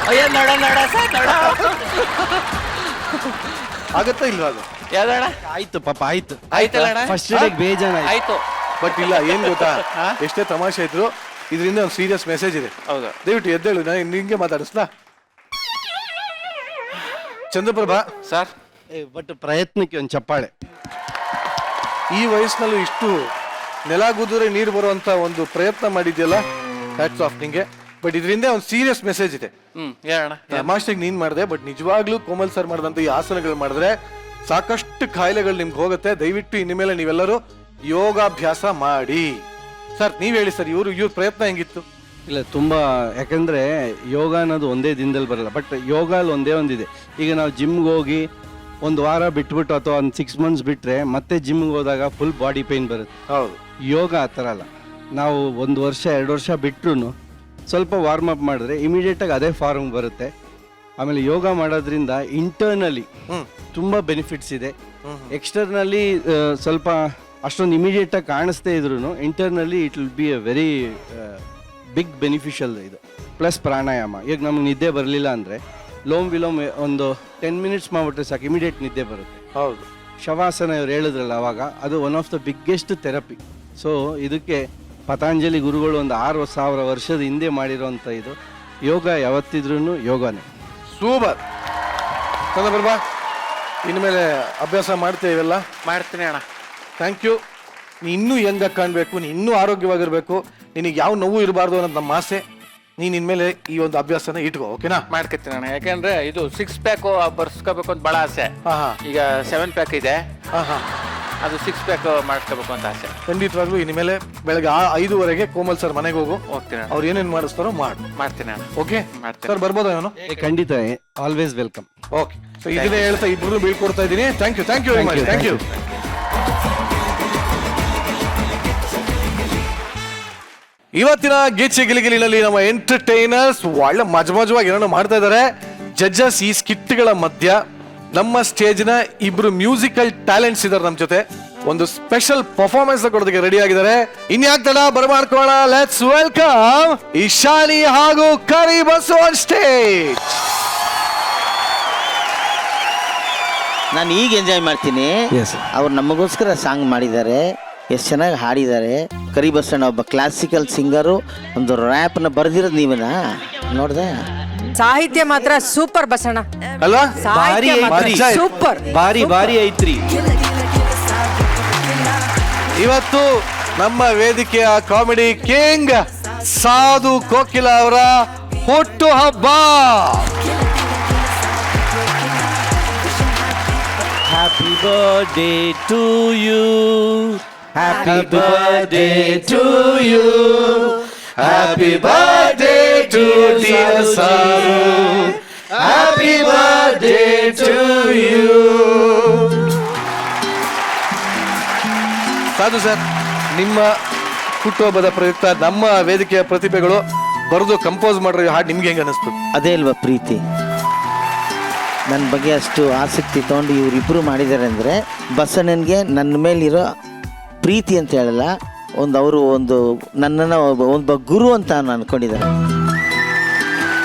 ಅಯ್ಯೋ ನೋಡ ಸರ್, ನೋಡ. ಆಗತ್ತಾ ಇಲ್ವಾ ಅದು? ಯಾವ್ದಣ್ಣ? ಆಯ್ತು ಪಾಪ, ಆಯ್ತು. ಆಯ್ತಲ್ಲ ಅಣ್ಣ? ಫಸ್ಟ್ ಡೇ ಬೇಜಾನ ಆಯ್ತು. ಬಟ್ ಇಲ್ಲ, ಏನ್ ಗೊತ್ತಾ, ಎಷ್ಟೇ ತಮಾಷೆ ಇದ್ರು ಇದರಿಂದ ಒಂದು ಸೀರಿಯಸ್ ಮೆಸೇಜ್ ಇದೆ. ಹೌದು. ದಯವಿಟ್ಟು ಎದ್ದೇಳು, ನಾನು ನಿಂಗೆ ಮಾತಾಡಿಸ್ಲಾ? ಚಂದ್ರಪ್ರಭಾ ಸರ್, ಬಟ್ ಪ್ರಯತ್ನಕ್ಕೆ ಒಂದು ಚಪ್ಪಾಳೆ. ಈ ವಯಸ್ಸಿನಲ್ಲೂ ಇಷ್ಟು ನೆಲ ಗುದ್ರೆ ನೀರು ಬರುವಂತ ಒಂದು ಪ್ರಯತ್ನ ಮಾಡಿದ್ಯಲ್ಲ, ಹ್ಯಾಟ್ಸ್ ಆಫ್ ನಿಂಗೆ. ಬಟ್ ಇದರಿಂದ ಒಂದು ಸೀರಿಯಸ್ ಮೆಸೇಜ್ ಇದೆ. ಹೇಳೋಣ. ತಮಾಷೆಗೆ ನೀನ್ ಮಾಡಿದೆ, ಬಟ್ ನಿಜವಾಗ್ಲೂ ಕೋಮಲ್ ಸರ್ ಮಾಡಿದಂತ ಈ ಆಸನಗಳು ಮಾಡಿದ್ರೆ ಸಾಕಷ್ಟು ಕಾಯಿಲೆಗಳು ನಿಮ್ಗೆ ಹೋಗುತ್ತೆ. ದಯವಿಟ್ಟು ಇನ್ಮೇಲೆ ನೀವೆಲ್ಲರೂ ಯೋಗಾಭ್ಯಾಸ ಮಾಡಿ. ಸರ್ ನೀವ್ ಹೇಳಿ ಸರ್, ಇವ್ರ ಪ್ರಯತ್ನ ಹೆಂಗಿತ್ತು? ಇಲ್ಲ, ತುಂಬ, ಯಾಕಂದರೆ ಯೋಗ ಅನ್ನೋದು ಒಂದೇ ದಿನದಲ್ಲಿ ಬರಲ್ಲ. ಬಟ್ ಯೋಗ ಅಲ್ಲಿ ಒಂದೇ ಒಂದಿದೆ. ಈಗ ನಾವು ಜಿಮ್ಗೆ ಹೋಗಿ ಒಂದು ವಾರ ಬಿಟ್ಬಿಟ್ಟು ಅಥವಾ ಒಂದು 6 months ಬಿಟ್ಟರೆ ಮತ್ತೆ ಜಿಮ್ಗೆ ಹೋದಾಗ ಫುಲ್ ಬಾಡಿ ಪೇಯ್ನ್ ಬರುತ್ತೆ. ಹೌದು. ಯೋಗ ಆ ಥರ ಅಲ್ಲ. ನಾವು 1 ವರ್ಷ 2 ವರ್ಷ ಬಿಟ್ಟರು ಸ್ವಲ್ಪ ವಾರ್ಮ್ ಅಪ್ ಮಾಡಿದ್ರೆ ಇಮಿಡಿಯೇಟಾಗಿ ಅದೇ ಫಾರ್ಮ್ ಬರುತ್ತೆ. ಆಮೇಲೆ ಯೋಗ ಮಾಡೋದ್ರಿಂದ ಇಂಟರ್ನಲಿ ತುಂಬ ಬೆನಿಫಿಟ್ಸ್ ಇದೆ. ಎಕ್ಸ್ಟರ್ನಲ್ಲಿ ಸ್ವಲ್ಪ ಅಷ್ಟೊಂದು ಇಮಿಡಿಯೇಟಾಗಿ ಕಾಣಿಸ್ತೇ ಇದ್ರು internally it will be a very big beneficial ಇದು. ಪ್ಲಸ್ ಪ್ರಾಣಾಯಾಮ. ಈಗ ನಮ್ಗೆ ನಿದ್ದೆ ಬರಲಿಲ್ಲ ಅಂದರೆ ಲೋಮ್ ವಿಲೋಮ್ ಒಂದು 10 minutes ಮಾಡಿಬಿಟ್ರೆ ಸಾಕು, ಇಮಿಡಿಯೇಟ್ ನಿದ್ದೆ ಬರುತ್ತೆ. ಹೌದು. ಶವಾಸನ ಇವ್ರು ಹೇಳಿದ್ರಲ್ಲ ಅವಾಗ, ಅದು one of the biggest therapy. So ಇದಕ್ಕೆ ಪತಾಂಜಲಿ ಗುರುಗಳು ಒಂದು 6,000 ವರ್ಷದ ಹಿಂದೆ ಮಾಡಿರೋಂಥ ಇದು ಯೋಗ. ಯಾವತ್ತಿದ್ರೂ ಯೋಗನೇ. ಸೂಪರ್ ಚಂದ್ರಪ್ರಭಾ, ಇನ್ಮೇಲೆ ಅಭ್ಯಾಸ ಮಾಡ್ತೇವೆಲ್ಲ. ಮಾಡ್ತೀನಿ ಅಣ್ಣ. Thank you. ನೀ ಇನ್ನೂ ಹೆಂಗ ಕಾಣಬೇಕು, ನೀ ಇನ್ನೂ ಆರೋಗ್ಯವಾಗಿರ್ಬೇಕು, ನಿನಗೆ ಯಾವ ನೋವು ಇರಬಾರ್ದು ಅನ್ನೋದು ನಮ್ಮ ಆಸೆ. ನೀನ್ ಇನ್ಮೇಲೆ ಈ ಒಂದು ಅಭ್ಯಾಸನ ಇಟ್ಕೋ, ಓಕೆನಾ? ಮಾಡ್ಕೊತೀನಿ ಅಣ್ಣ. ಯಾಕಂದ್ರೆ ಇದು 6 ಪ್ಯಾಕ್ ಬರ್ಸ್ಕೋಬೇಕು ಅಂತ ಬಹಳ ಆಸೆ. ಹಾ ಹಾ ಈಗ 7 ಪ್ಯಾಕ್ ಇದೆ, ಹಾ ಹಾ ಅದು 6 ಪ್ಯಾಕ್ ಮಾಡ್ಕೋಬೇಕು ಅಂತ ಆಸೆ. ಖಂಡಿತವಾಗ್ಲೂ ಇನ್ಮೇಲೆ ಬೆಳಗ್ಗೆ 5:30 ಕೋಮಲ್ ಸರ್ ಮನೆಗೆ ಹೋಗು. ಹೋಗ್ತೀನಿ ಅಣ್ಣ. ಅವ್ರು ಏನೇನ್ ಮಾಡಿಸ್ತಾರೋ ಮಾಡ್ತೀನಿ ಅಣ್ಣ. ಓಕೆ ಮಾಡ್ತೀನಿ. ಸರ್ ಬರ್ಬೋದಾ ನಾನು? ಖಂಡಿತ, ಆಲ್ವೇಸ್ ವೆಲ್ಕಮ್. ಓಕೆ, ಸೊ ಇದನ್ನೇ ಹೇಳ್ತಾ ಇಬ್ರು ಬೀಳ್ಕೊಡ್ತಾ ಇದ್ದೀನಿ. Thank you very much. Thank you. ಇವತ್ತಿನ ಗಿಚ್ಚಿ ಗಿಲಿಗಿಲಿನಲ್ಲಿ ನಮ್ಮ ಎಂಟರ್ಟೈನರ್ಸ್ ಒಳ್ಳೆ ಮಜವಾಗಿ ಏನೋ ಮಾಡ್ತಾ ಇದ್ದಾರೆ. ಜಡ್ಜಸ್ ಈ ಸ್ಕಿಟ್ಗಳ ಮಧ್ಯ ನಮ್ಮ ಸ್ಟೇಜ್ನ ಇಬ್ರು ಮ್ಯೂಸಿಕಲ್ ಟ್ಯಾಲೆಂಟ್ಸ್ ಇದ್ದಾರೆ ನಮ್ಮ ಜೊತೆ. ಒಂದು ಸ್ಪೆಷಲ್ ಪರ್ಫಾರ್ಮೆನ್ಸ್ ಕೊಡೋದಕ್ಕೆ ರೆಡಿ ಆಗಿದ್ದಾರೆ. ಇನ್ಯಾಕ್ ತಡ ಬರಮಾಡ್ಕೊಳ್ಳೋಣ. ಲೆಟ್ಸ್ ವೆಲ್ಕಮ್ ಇಶಾನಿ ಹಾಗೂ ಕರಿ ಬಸು ಆನ್ ಸ್ಟೇಜ್. ನಾನು ಈಗ ಎಂಜಾಯ್ ಮಾಡ್ತೀನಿ. ಅವ್ರು ನಮಗೋಸ್ಕರ ಸಾಂಗ್ ಮಾಡಿದ್ದಾರೆ, ಎಷ್ಟು ಚೆನ್ನಾಗಿ ಹಾಡಿದ್ದಾರೆ. ಕರಿ ಬಸಣ್ಣ ಒಬ್ಬ ಕ್ಲಾಸಿಕಲ್ ಸಿಂಗರು, ಒಂದು ರ್ಯಾಪ್ನ ಬರ್ದಿರೋದು ನೀವನ ನೋಡ್ದೆ. ಸಾಹಿತ್ಯ ಮಾತ್ರ ಸೂಪರ್ ಬಸಣ್ಣ ಅಲ್ವಾ? ಸಾಹಿತ್ಯ ಮಾತ್ರ ಸೂಪರ್, ಭಾರಿ ಐತ್ರಿ. ಇವತ್ತು ನಮ್ಮ ವೇದಿಕೆಯ ಕಾಮಿಡಿ ಕಿಂಗ್ ಸಾಧು ಕೋಕಿಲ ಅವರ ಹುಟ್ಟು ಹಬ್ಬ. Happy birthday to you, happy birthday to you, happy birthday to dear Sadhu, happy birthday to you. Sadhu sir, ನಿಮ್ಮ ಹುಟ್ಟುಹಬ್ಬದ ಪ್ರಯುಕ್ತ ನಮ್ಮ ವೇದಿಕೆಯ ಪ್ರತಿಭೆಗಳು ಬರೆದು ಕಂಪೋಸ್ ಮಾಡಿರೋ ಹಾಡು ನಿಮ್ಗೆ ಹೆಂಗ ಅನಿಸ್ತು? ಅದೇ ಅಲ್ವಾ ಪ್ರೀತಿ. ನನ್ನ ಬಗ್ಗೆ ಅಷ್ಟು ಆಸಕ್ತಿ ತೊಗೊಂಡು ಇವರಿಬ್ಬರು ಮಾಡಿದ್ದಾರೆ ಅಂದರೆ ಬಸಣ್ಣನಿಗೆ ನನ್ನ ಮೇಲಿರೋ ಪ್ರೀತಿ ಅಂತ ಹೇಳಲ್ಲ, ಅವರು ನನ್ನನ್ನು ಒಬ್ಬ ಗುರು ಅಂತ ನಾನು ಅನ್ಕೊಂಡಿದ್ದಾರೆ.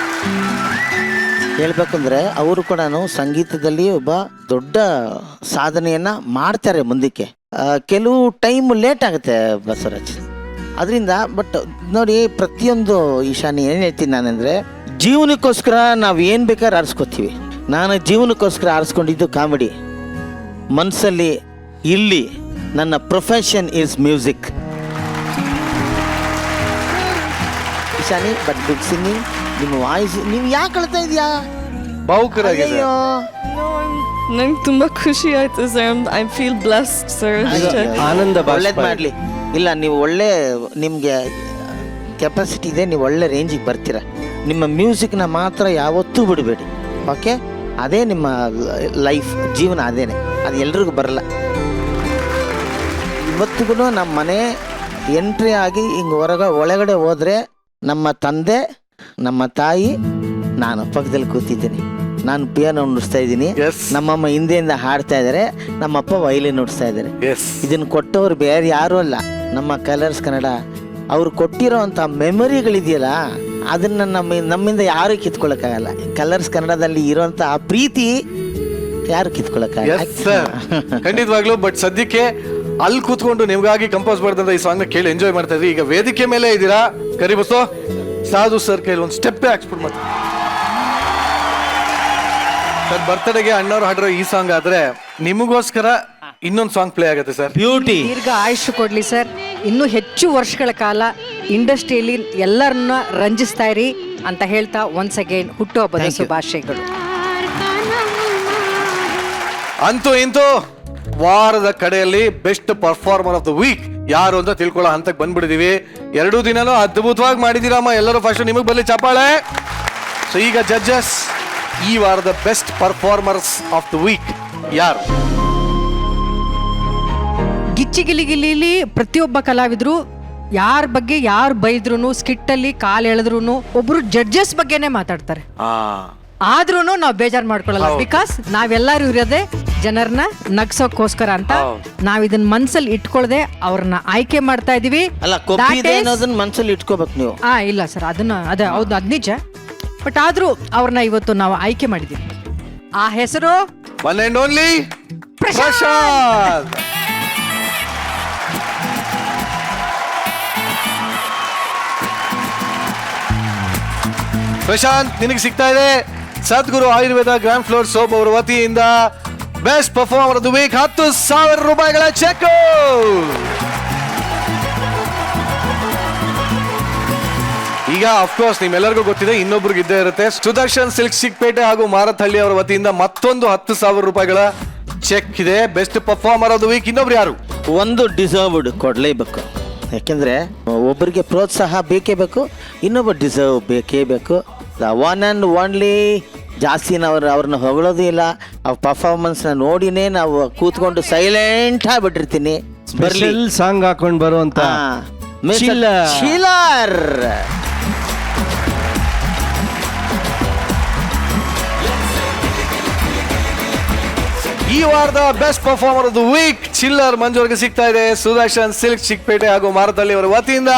ಹೇಳ್ಬೇಕಂದ್ರೆ ಅವರು ಕೂಡ ಸಂಗೀತದಲ್ಲಿ ಒಬ್ಬ ದೊಡ್ಡ ಸಾಧನೆಯನ್ನು ಮಾಡ್ತಾರೆ ಮುಂದಕ್ಕೆ. ಕೆಲವು ಟೈಮ್ ಲೇಟ್ ಆಗುತ್ತೆ ಬಸವರಾಜ್, ಅದರಿಂದ. ಬಟ್ ನೋಡಿ, ಪ್ರತಿಯೊಂದು ಈಶಾನಿ ಏನು ಹೇಳ್ತೀನಿ ನಾನೆಂದರೆ, ಜೀವನಕ್ಕೋಸ್ಕರ ನಾವು ಏನು ಬೇಕಾದ್ರೆ ಆರಿಸ್ಕೋತೀವಿ. ನಾನು ಜೀವನಕ್ಕೋಸ್ಕರ ಆರಿಸ್ಕೊಂಡಿದ್ದು ಕಾಮಿಡಿ. ಮನಸ್ಸಲ್ಲಿ ಇಲ್ಲಿ ನನ್ನ profession is music. Ishani, but good singing. ನಿಮ್ಮ ವಾಯ್ಸ್ ನೀವು ಯಾಕೆ ಕಳ್ತಾ ಇದೆಯಾ? ಭಾವುಕರಾಗಿದೆ. ಅಯ್ಯೋ, ನಂಗೆ ತುಂಬಾ ಖುಷಿ ಆಯ್ತು sir. I feel blessed sir. ಆನಂದ ಒಳ್ಳೇದು ಮಾಡಲಿ. ಇಲ್ಲ, ನೀವು ಒಳ್ಳೆ, ನಿಮಗೆ ಕೆಪಾಸಿಟಿ ಇದೆ, ನೀವು ಒಳ್ಳೆ ರೇಂಜಿಗೆ ಬರ್ತೀರ. ನಿಮ್ಮ ಮ್ಯೂಸಿಕ್ನ ಮಾತ್ರ ಯಾವತ್ತೂ ಬಿಡಬೇಡಿ, ಓಕೆ? ಅದೇ ನಿಮ್ಮ ಲೈಫ್, ಜೀವನ ಅದೇನೆ. ಅದು ಎಲ್ರಿಗೂ ಬರಲ್ಲ. ಇವತ್ತಿಗೂ ನಮ್ಮ ಮನೆ ಎಂಟ್ರಿ ಆಗಿ ಹಿಂಗೆ ಒಳಗಡೆ ಹೋದರೆ ನಮ್ಮ ತಂದೆ, ನಮ್ಮ ತಾಯಿ, ನಾನು ಪಕ್ಕದಲ್ಲಿ ಕೂತಿದ್ದೀನಿ. ನಾನು ಪಿಯಾನೋ ನುಡಿಸ್ತಾ ಇದ್ದೀನಿ, ನಮ್ಮಮ್ಮ ಹಿಂದೆಯಿಂದ ಹಾಡ್ತಾ ಇದ್ದಾರೆ, ನಮ್ಮಪ್ಪ ವೈಲಿನ್ ನುಡಿಸ್ತಾ ಇದ್ದಾರೆ. ಇದನ್ನು ಕೊಟ್ಟವ್ರು ಬೇರೆ ಯಾರೂ ಅಲ್ಲ, ನಮ್ಮ ಕಲರ್ಸ್ ಕನ್ನಡ. ಅವ್ರು ಕೊಟ್ಟಿರೋ ಅಂಥ ಮೆಮೊರಿಗಳಿದೆಯಲ್ಲ, ಅದನ್ನು ನಮ್ಮಿಂದ ಯಾರು ಕಿತ್ಕೊಳ್ಳೋಕ್ಕಾಗಲ್ಲ. ಕಲರ್ಸ್ ಕನ್ನಡದಲ್ಲಿ ಇರೋಂಥ ಆ ಪ್ರೀತಿ ಯಾರು ಕಿತ್ಕೊಳ್ಳೋಕ್ಕಾಗಲ್ಲ. ಖಂಡಿತವಾಗ್ಲು. ಬಟ್ ಸದ್ಯಕ್ಕೆ ಅಲ್ಲಿ ಕೂತ್ಕೊಂಡು ನಿಮ್ಗಾಗಿ ಕಂಪೋಸ್ ಮಾಡಿದಂತ ಈ ಸಾಂಗ್ ಕೇಳಿ ಎಂಜಾಯ್ ಮಾಡ್ತಾ ಇದ್ರಿ. ಈಗ ವೇದಿಕೆ ಮೇಲೆ ಇದ್ದೀರಾ. ಕರಿಬಸು, ಸಾಧು ಸರ್ ಕೈಲಿ ಒಂದು ಸ್ಟೆಪ್ಪೇ ಹಾಕ್ಸ್ಬಿಟ್ಟು ಮತ್ತೆ ಸರ್, ಬರ್ತ್ಡೇಗೆ ಅಣ್ಣವ್ರು ಹಾಡಿರೋ ಈ ಸಾಂಗ್ ಆದ್ರೆ ನಿಮಗೋಸ್ಕರ ಇನ್ನೊಂದು ಸಾಂಗ್ ಪ್ಲೇ ಆಗುತ್ತೆ ಸರ್. ಬ್ಯೂಟಿ. ದೀರ್ಘ ಆಯುಷ್ ಕೊಡ್ಲಿ ಸರ್. ಇನ್ನೂ ಹೆಚ್ಚು ವರ್ಷಗಳ ಕಾಲ ಇಂಡಸ್ಟ್ರಿಯಲ್ಲಿ ಎಲ್ಲರನ್ನ ರಂಜಿಸ್ತಾ ಇರಿ ಅಂತ ಹೇಳ್ತಾ ಒನ್ಸ್ ಅಗೇನ್ ಹುಟ್ಟುಹಬ್ಬದ ಶುಭಾಶಯಗಳು. ಅಂತೂ ಇಂತೂ ವಾರದ ಕಡೆಯಲ್ಲಿ best performer of the week ಯಾರು ಅಂತ ತಿಳ್ಕೊಳ್ಳೋ ಹಂತಕ್ಕೆ ಬಂದ್ಬಿಟ್ಟಿದೀವಿ. 2 ದಿನನೂ ಅದ್ಭುತವಾಗಿ ಮಾಡಿದೀರಮ್ಮ. ಎಲ್ಲರೂ ಫಸ್ಟ್ ನಿಮಗೆ ಬರ್ಲಿ ಚಪ್ಪಾಳೆ. ಸೊ ಈಗ ಜಡ್ಜಸ್, ಈ ವಾರದ best performers of the week ಯಾರು? ಗಿಚ್ಚಿ ಗಿಲಿಗಿಲಿ ಪ್ರತಿಯೊಬ್ಬ ಕಲಾವಿದ್ರು ಯಾರ ಬಗ್ಗೆ ಯಾರು ಬೈದ್ರು, ಸ್ಕಿಟ್ ಅಲ್ಲಿ ಕಾಲ್ ಎಳೆದ್ರು ಒಬ್ರು ಜಡ್ಜಸ್ ಬಗ್ಗೆನೇ ಮಾತಾಡ್ತಾರೆ. ಆದ್ರೂ ನಾವು ಬೇಜಾರು ಮಾಡ್ಕೊಳ್ಳಲ್ಲ, ಬಿಕಾಸ್ ನಾವೆಲ್ಲರೂ ಇರೋದೇ ಜನರನ್ನ ನಗ್ಸೋಕ್ಕೋಸ್ಕರ ಅಂತ. ನಾವ್ ಇದನ್ನ ಮನ್ಸಲ್ಲಿ ಇಟ್ಕೊಳ್ದೆ ಅವ್ರನ್ನ ಆಯ್ಕೆ ಮಾಡ್ತಾ ಇದೀವಿ. ಅಲ್ಲ, ಅನ್ನೋದನ್ನ ಮನ್ಸಲ್ಲಿ ಇಟ್ಕೋಬೇಕು ನೀವು. ಇಲ್ಲ ಸರ್, ಹೌದು, ಅದ್ ನಿಜ. ಬಟ್ ಆದ್ರೂ ಅವ್ರನ್ನ ಇವತ್ತು ನಾವು ಆಯ್ಕೆ ಮಾಡಿದೀವಿ. ಆ ಹೆಸರು one and only Prashant. Prashant, ನಿನಗೆ ಸಿಗ್ತಾ ಇದೆ Sadguru Ayurveda grand floor soap ಅವರ ವತಿಯಿಂದ best performer of the week 10,000 ರೂಪಾಯಿಗಳ ಚೆಕ್. ಈ ಈಗ ಅಫ್ಕೋರ್ಸ್ ನಿಮ್ಮೆಲ್ಲರಿಗೂ ಗೊತ್ತಿದೆ, ಇನ್ನೊಬ್ರಿಗೆ ಇದ್ದೇ ಇರುತ್ತೆ. ಸುದರ್ಶನ್ ಸಿಲ್ಕ್ ಚಿಕ್ಕಪೇಟೆ ಹಾಗೂ ಮಾರತಹಳ್ಳಿ ಅವರ ವತಿಯಿಂದ ಮತ್ತೊಂದು 10,000 ರೂಪಾಯಿಗಳ ಚೆಕ್ ಇದೆ. Best performer of the week ಇನ್ನೊಬ್ರು ಯಾರು? ಒಂದು ಡಿಸರ್ವ್ಡ್ ಕೊಡಲೇಬೇಕು. ಯಾಕೆಂದರೆ ಒಬ್ಬರಿಗೆ ಪ್ರೋತ್ಸಾಹ ಬೇಕೇ ಬೇಕು, ಇನ್ನೊಬ್ಬ ಡಿಸರ್ವ್ ಬೇಕೇ ಬೇಕು. The one and only. ಜಾಸ್ತಿ ಅವ್ರನ್ನ ಹೊಗಳೋದು ಇಲ್ಲ, ಅವ್ರ ಪರ್ಫಾರ್ಮೆನ್ಸ್ನ ನೋಡಿನೇ ನಾವು ಕೂತ್ಕೊಂಡು ಸೈಲೆಂಟ್ ಆಗಿಬಿಟ್ಟಿರ್ತೀನಿ. ಸ್ಪೆಷಲ್ ಸಾಂಗ್ ಹಾಕೊಂಡು ಬರುವಂತ ಚಿಲ್ಲರ್. ಈ ವಾರದ best performer of the week chiller ಮಂಜುವರ್ಗೆ ಸಿಗ್ತಾ ಇದೆ. ಸುದರ್ಶನ್ ಸಿಲ್ಕ್ ಚಿಕ್ಕಪೇಟೆ ಹಾಗೂ ಮಾರತಹಳ್ಳಿ ಅವರ ವತಿಯಿಂದ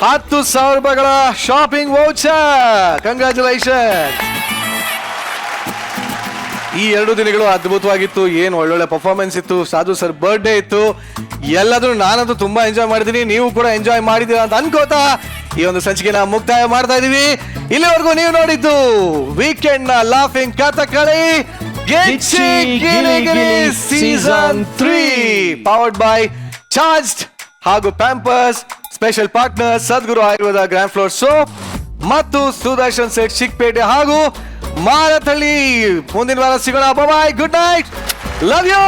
10,000 ರೂಪಾಯಿಗಳ ಶಾಪಿಂಗ್ ವೌಚರ್. ಕಂಗ್ರಾಚುಲೇಷನ್. ಈ 2 ದಿನಗಳು ಅದ್ಭುತವಾಗಿತ್ತು. ಏನು ಒಳ್ಳೊಳ್ಳೆ ಪರ್ಫಾರ್ಮೆನ್ಸ್ ಇತ್ತು. ಸಾಧು ಸರ್ ಬರ್ಡೇ ಇತ್ತು. ಎಲ್ಲದೂ ನಾನಂತೂ ತುಂಬಾ ಎಂಜಾಯ್ ಮಾಡಿದ್ದೀನಿ, ನೀವು ಕೂಡ ಎಂಜಾಯ್ ಮಾಡಿದ್ದೀರಾ ಅಂತ ಅನ್ಕೋತಾ ಈ ಒಂದು ಸಂಚಿಕೆನ ಮುಕ್ತಾಯ ಮಾಡ್ತಾ ಇದೀವಿ. ಇಲ್ಲಿವರೆಗೂ ನೀವು ನೋಡಿದ್ದು ವೀಕೆಂಡ್ ನ laughing Kathakali Gicchi Gili Gili season 3 powered by charged ಹಾಗೂ Pampers. Special partner Sadguru Ayurveda grand floor soap ಮತ್ತು ಸುದರ್ಶನ್ ಸೆಟ್ ಚಿಕ್ಕಪೇಟೆ ಹಾಗೂ ಮಾರತಹಳ್ಳಿ. ಮುಂದಿನ ವಾರ ಸಿಗೋಣ. Bye, good night, love you.